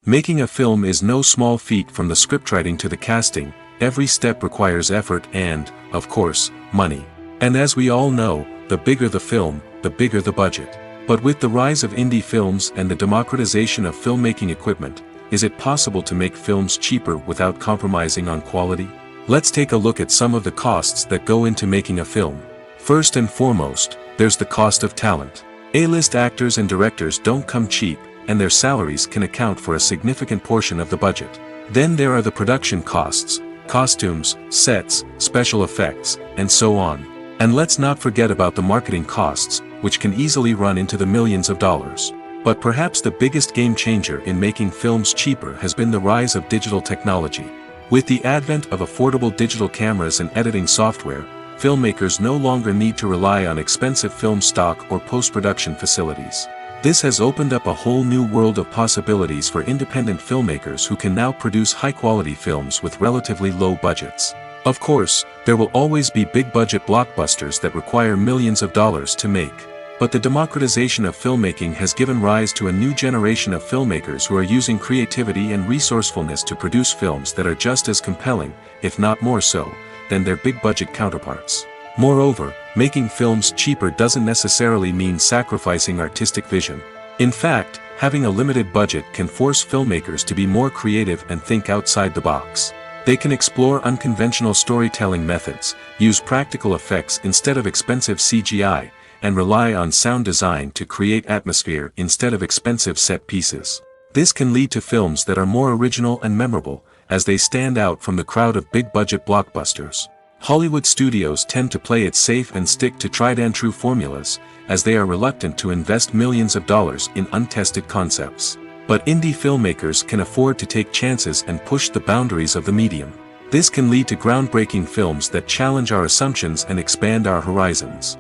Speaker 1: Making a film is no small feat. From the scriptwriting to the casting, every step requires effort and, of course, money. And as we all know, the bigger the film, the bigger the budget. But with the rise of indie films and the democratization of filmmaking equipment, is it possible to make films cheaper without compromising on quality? Let's take a look at some of the costs that go into making a film. First and foremost, there's the cost of talent. A-list actors and directors don't come cheap, and their salaries can account for a significant portion of the budget. Then there are the production costs, costumes, sets, special effects, and so on. And let's not forget about the marketing costs, which can easily run into the millions of dollars. But perhaps the biggest game changer in making films cheaper has been the rise of digital technology. With the advent of affordable digital cameras and editing software, filmmakers no longer need to rely on expensive film stock or post-production facilities. This has opened up a whole new world of possibilities for independent filmmakers who can now produce high-quality films with relatively low budgets. Of course, there will always be big-budget blockbusters that require millions of dollars to make. But the democratization of filmmaking has given rise to a new generation of filmmakers who are using creativity and resourcefulness to produce films that are just as compelling, if not more so, than their big-budget counterparts. Moreover, making films cheaper doesn't necessarily mean sacrificing artistic vision. In fact, having a limited budget can force filmmakers to be more creative and think outside the box. They can explore unconventional storytelling methods, use practical effects instead of expensive CGI, and rely on sound design to create atmosphere instead of expensive set pieces. This can lead to films that are more original and memorable, as they stand out from the crowd of big-budget blockbusters. Hollywood studios tend to play it safe and stick to tried-and-true formulas, as they are reluctant to invest millions of dollars in untested concepts. But indie filmmakers can afford to take chances and push the boundaries of the medium. This can lead to groundbreaking films that challenge our assumptions and expand our horizons.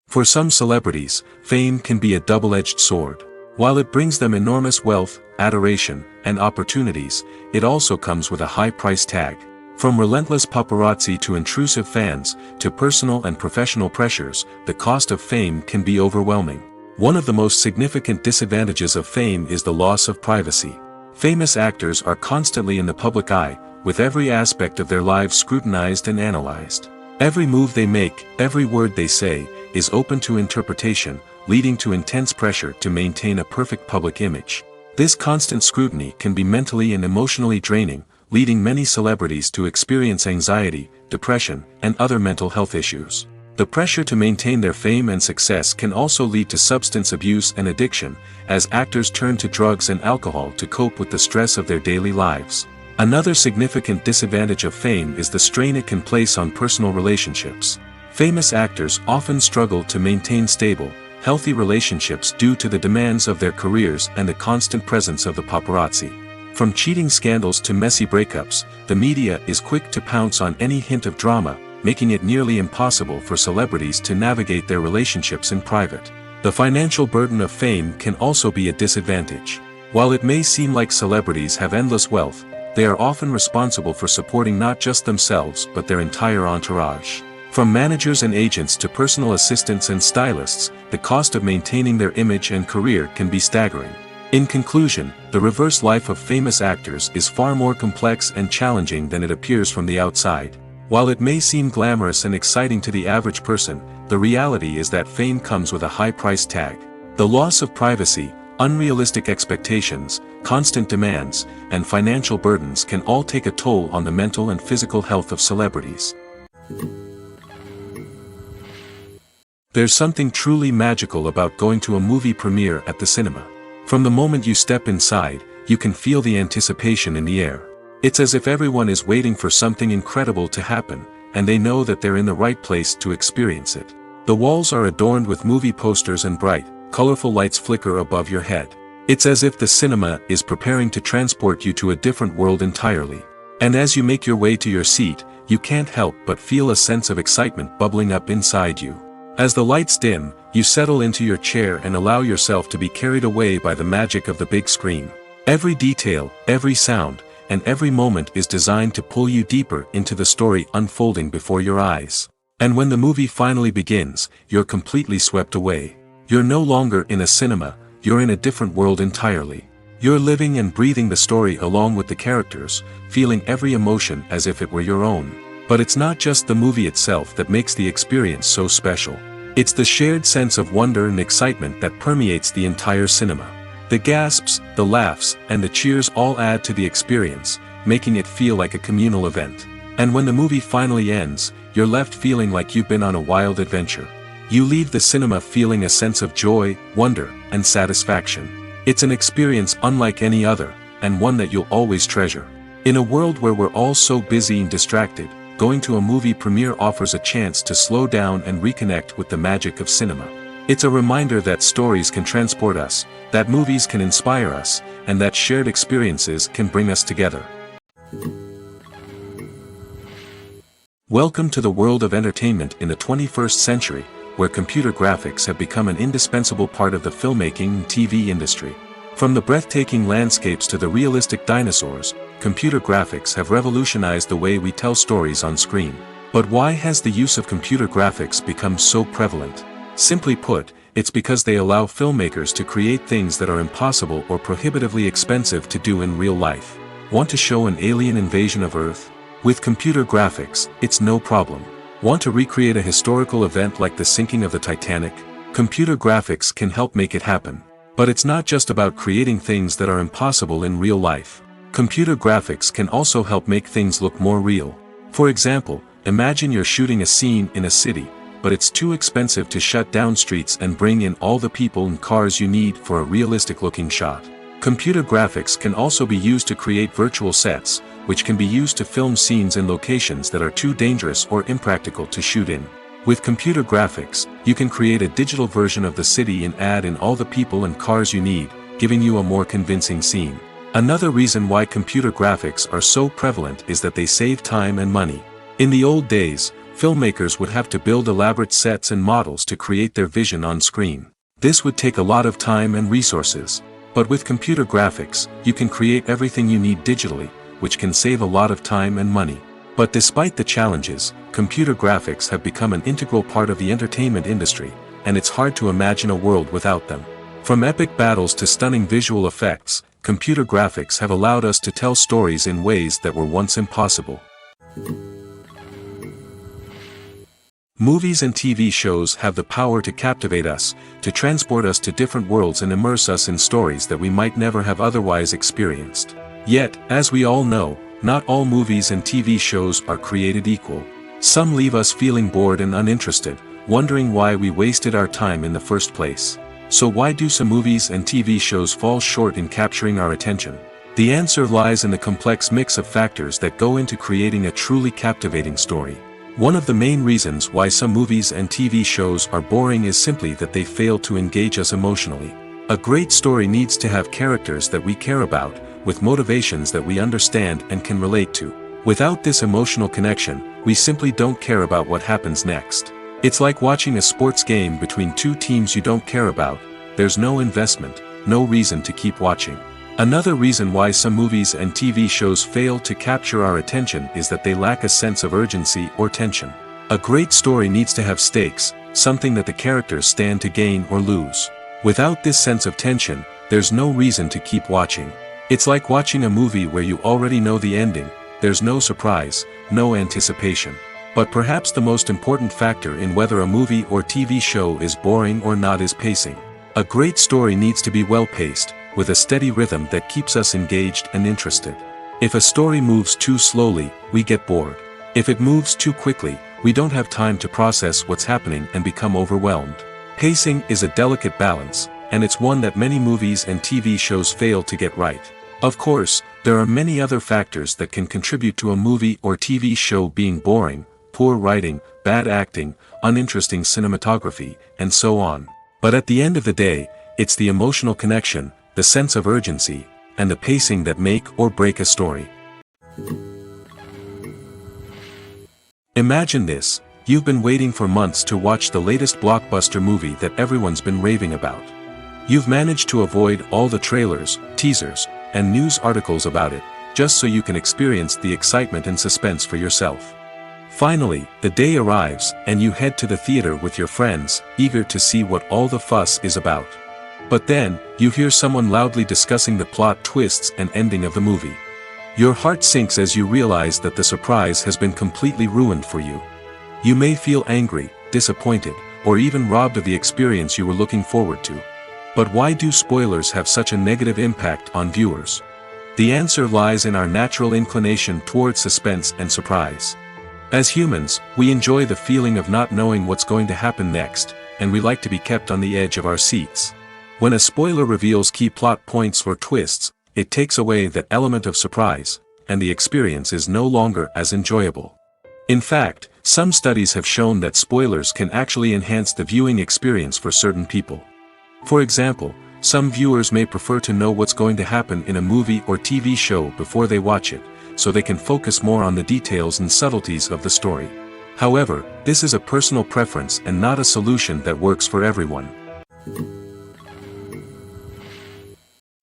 Speaker 1: For some celebrities, fame can be a double-edged sword. While it brings them enormous wealth, adoration, and opportunities, it also comes with a high price tag. From relentless paparazzi to intrusive fans, to personal and professional pressures, the cost of fame can be overwhelming. One of the most significant disadvantages of fame is the loss of privacy. Famous actors are constantly in the public eye, with every aspect of their lives scrutinized and analyzed. Every move they make, every word they say, is open to interpretation, leading to intense pressure to maintain a perfect public image. This constant scrutiny can be mentally and emotionally draining, leading many celebrities to experience anxiety, depression, and other mental health issues. The pressure to maintain their fame and success can also lead to substance abuse and addiction, as actors turn to drugs and alcohol to cope with the stress of their daily lives. Another significant disadvantage of fame is the strain it can place on personal relationships. Famous actors often struggle to maintain stable, healthy relationships due to the demands of their careers and the constant presence of the paparazzi. From cheating scandals to messy breakups, the media is quick to pounce on any hint of drama, making it nearly impossible for celebrities to navigate their relationships in private. The financial burden of fame can also be a disadvantage. While it may seem like celebrities have endless wealth, they are often responsible for supporting not just themselves but their entire entourage. From managers and agents to personal assistants and stylists, the cost of maintaining their image and career can be staggering. In conclusion, the reverse life of famous actors is far more complex and challenging than it appears from the outside. While it may seem glamorous and exciting to the average person, the reality is that fame comes with a high price tag. The loss of privacy, unrealistic expectations, constant demands, and financial burdens can all take a toll on the mental and physical health of celebrities. There's something truly magical about going to a movie premiere at the cinema. From the moment you step inside, you can feel the anticipation in the air. It's as if everyone is waiting for something incredible to happen, and they know that they're in the right place to experience it. The walls are adorned with movie posters and bright, colorful lights flicker above your head. It's as if the cinema is preparing to transport you to a different world entirely. And as you make your way to your seat, you can't help but feel a sense of excitement bubbling up inside you. As the lights dim, you settle into your chair and allow yourself to be carried away by the magic of the big screen. Every detail, every sound, and every moment is designed to pull you deeper into the story unfolding before your eyes. And when the movie finally begins, you're completely swept away. You're no longer in a cinema, you're in a different world entirely. You're living and breathing the story along with the characters, feeling every emotion as if it were your own. But it's not just the movie itself that makes the experience so special. It's the shared sense of wonder and excitement that permeates the entire cinema. The gasps, the laughs, and the cheers all add to the experience, making it feel like a communal event. And when the movie finally ends, you're left feeling like you've been on a wild adventure. You leave the cinema feeling a sense of joy, wonder, and satisfaction. It's an experience unlike any other, and one that you'll always treasure. In a world where we're all so busy and distracted, going to a movie premiere offers a chance to slow down and reconnect with the magic of cinema. It's a reminder that stories can transport us, that movies can inspire us, and that shared experiences can bring us together. Welcome to the world of entertainment in the 21st century, where computer graphics have become an indispensable part of the filmmaking and TV industry. From the breathtaking landscapes to the realistic dinosaurs, computer graphics have revolutionized the way we tell stories on screen. But why has the use of computer graphics become so prevalent? Simply put, it's because they allow filmmakers to create things that are impossible or prohibitively expensive to do in real life. Want to show an alien invasion of Earth? With computer graphics, it's no problem. Want to recreate a historical event like the sinking of the Titanic? Computer graphics can help make it happen. But it's not just about creating things that are impossible in real life. Computer graphics can also help make things look more real. For example, imagine you're shooting a scene in a city, but it's too expensive to shut down streets and bring in all the people and cars you need for a realistic-looking shot. Computer graphics can also be used to create virtual sets, which can be used to film scenes in locations that are too dangerous or impractical to shoot in. With computer graphics, you can create a digital version of the city and add in all the people and cars you need, giving you a more convincing scene. Another reason why computer graphics are so prevalent is that they save time and money. In the old days, filmmakers would have to build elaborate sets and models to create their vision on screen. This would take a lot of time and resources. But with computer graphics, you can create everything you need digitally, which can save a lot of time and money. But despite the challenges, computer graphics have become an integral part of the entertainment industry, and it's hard to imagine a world without them. From epic battles to stunning visual effects, computer graphics have allowed us to tell stories in ways that were once impossible. Movies and TV shows have the power to captivate us, to transport us to different worlds and immerse us in stories that we might never have otherwise experienced. Yet, as we all know, not all movies and TV shows are created equal. Some leave us feeling bored and uninterested, wondering why we wasted our time in the first place. So why do some movies and TV shows fall short in capturing our attention? The answer lies in the complex mix of factors that go into creating a truly captivating story. One of the main reasons why some movies and TV shows are boring is simply that they fail to engage us emotionally. A great story needs to have characters that we care about, with motivations that we understand and can relate to. Without this emotional connection, we simply don't care about what happens next. It's like watching a sports game between two teams you don't care about. There's no investment, no reason to keep watching. Another reason why some movies and TV shows fail to capture our attention is that they lack a sense of urgency or tension. A great story needs to have stakes, something that the characters stand to gain or lose. Without this sense of tension, there's no reason to keep watching. It's like watching a movie where you already know the ending. There's no surprise, no anticipation. But perhaps the most important factor in whether a movie or TV show is boring or not is pacing. A great story needs to be well-paced, with a steady rhythm that keeps us engaged and interested. If a story moves too slowly, we get bored. If it moves too quickly, we don't have time to process what's happening and become overwhelmed. Pacing is a delicate balance, and it's one that many movies and TV shows fail to get right. Of course, there are many other factors that can contribute to a movie or TV show being boring: poor writing, bad acting, uninteresting cinematography, and so on. But at the end of the day, it's the emotional connection, the sense of urgency, and the pacing that make or break a story. Imagine this: you've been waiting for months to watch the latest blockbuster movie that everyone's been raving about. You've managed to avoid all the trailers, teasers, and news articles about it, just so you can experience the excitement and suspense for yourself. Finally, the day arrives, and you head to the theater with your friends, eager to see what all the fuss is about. But then, you hear someone loudly discussing the plot twists and ending of the movie. Your heart sinks as you realize that the surprise has been completely ruined for you. You may feel angry, disappointed, or even robbed of the experience you were looking forward to. But why do spoilers have such a negative impact on viewers? The answer lies in our natural inclination toward suspense and surprise. As humans, we enjoy the feeling of not knowing what's going to happen next, and we like to be kept on the edge of our seats. When a spoiler reveals key plot points or twists, it takes away that element of surprise, and the experience is no longer as enjoyable. In fact, some studies have shown that spoilers can actually enhance the viewing experience for certain people. For example, some viewers may prefer to know what's going to happen in a movie or TV show before they watch it, so they can focus more on the details and subtleties of the story. However, this is a personal preference and not a solution that works for everyone.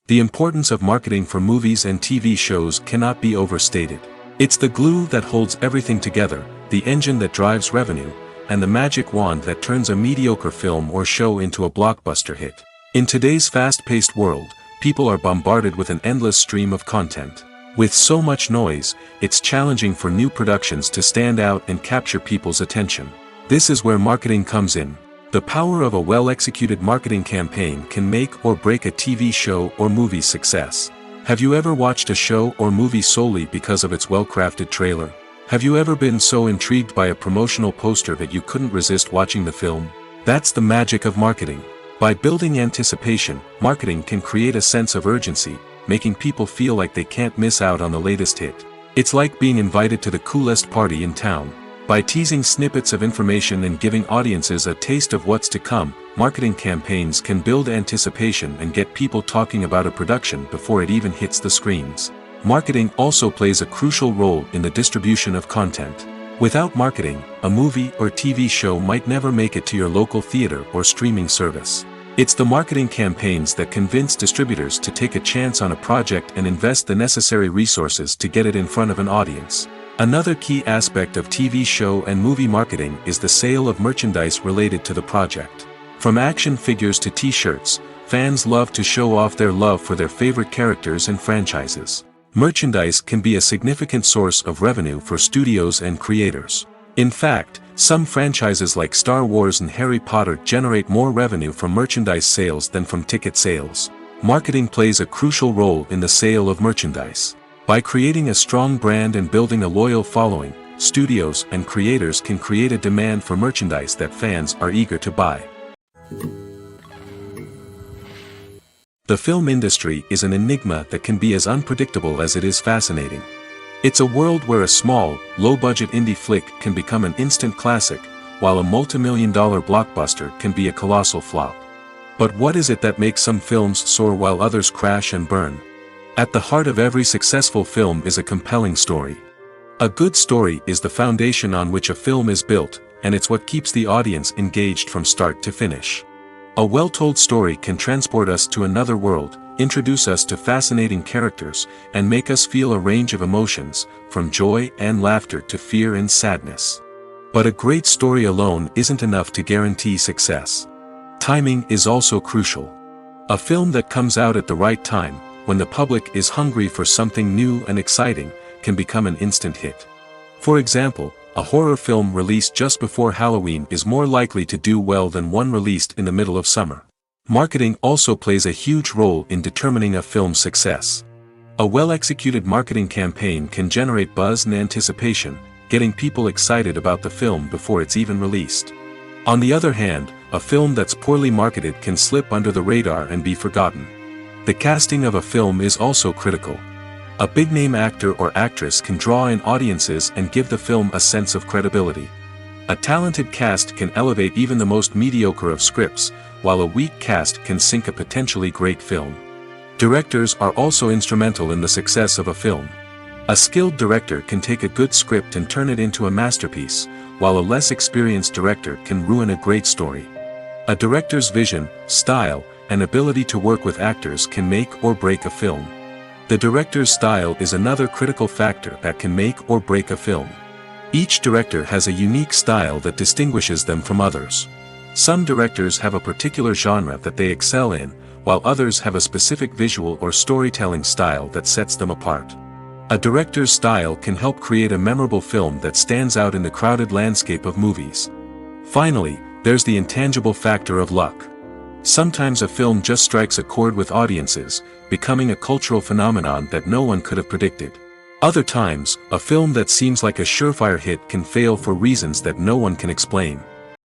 Speaker 1: The importance of marketing for movies and TV shows cannot be overstated. It's the glue that holds everything together, the engine that drives revenue, and the magic wand that turns a mediocre film or show into a blockbuster hit. In today's fast-paced world, people are bombarded with an endless stream of content. With so much noise, it's challenging for new productions to stand out and capture people's attention. This is where marketing comes in. The power of a well-executed marketing campaign can make or break a TV show or movie's success. Have you ever watched a show or movie solely because of its well-crafted trailer? Have you ever been so intrigued by a promotional poster that you couldn't resist watching the film? That's the magic of marketing. By building anticipation, marketing can create a sense of urgency, making people feel like they can't miss out on the latest hit. It's like being invited to the coolest party in town. By teasing snippets of information and giving audiences a taste of what's to come, marketing campaigns can build anticipation and get people talking about a production before it even hits the screens. Marketing also plays a crucial role in the distribution of content. Without marketing, a movie or TV show might never make it to your local theater or streaming service. It's the marketing campaigns that convince distributors to take a chance on a project and invest the necessary resources to get it in front of an audience. Another key aspect of TV show and movie marketing is the sale of merchandise related to the project. From action figures to t-shirts, fans love to show off their love for their favorite characters and franchises. Merchandise can be a significant source of revenue for studios and creators. In fact, some franchises like Star Wars and Harry Potter generate more revenue from merchandise sales than from ticket sales. Marketing plays a crucial role in the sale of merchandise. By creating a strong brand and building a loyal following, studios and creators can create a demand for merchandise that fans are eager to buy. The film industry is an enigma that can be as unpredictable as it is fascinating. It's a world where a small, low-budget indie flick can become an instant classic, while a multi-million-dollar blockbuster can be a colossal flop. But what is it that makes some films soar while others crash and burn? At the heart of every successful film is a compelling story. A good story is the foundation on which a film is built, and it's what keeps the audience engaged from start to finish. A well-told story can transport us to another world, introduce us to fascinating characters, and make us feel a range of emotions, from joy and laughter to fear and sadness. But a great story alone isn't enough to guarantee success. Timing is also crucial. A film that comes out at the right time, when the public is hungry for something new and exciting, can become an instant hit. For example, a horror film released just before Halloween is more likely to do well than one released in the middle of summer. Marketing also plays a huge role in determining a film's success. A well-executed marketing campaign can generate buzz and anticipation, getting people excited about the film before it's even released. On the other hand, a film that's poorly marketed can slip under the radar and be forgotten. The casting of a film is also critical. A big-name actor or actress can draw in audiences and give the film a sense of credibility. A talented cast can elevate even the most mediocre of scripts, while a weak cast can sink a potentially great film. Directors are also instrumental in the success of a film. A skilled director can take a good script and turn it into a masterpiece, while a less experienced director can ruin a great story. A director's vision, style, and ability to work with actors can make or break a film. The director's style is another critical factor that can make or break a film. Each director has a unique style that distinguishes them from others. Some directors have a particular genre that they excel in, while others have a specific visual or storytelling style that sets them apart. A director's style can help create a memorable film that stands out in the crowded landscape of movies. Finally, there's the intangible factor of luck. Sometimes a film just strikes a chord with audiences, becoming a cultural phenomenon that no one could have predicted. Other times, a film that seems like a surefire hit can fail for reasons that no one can explain.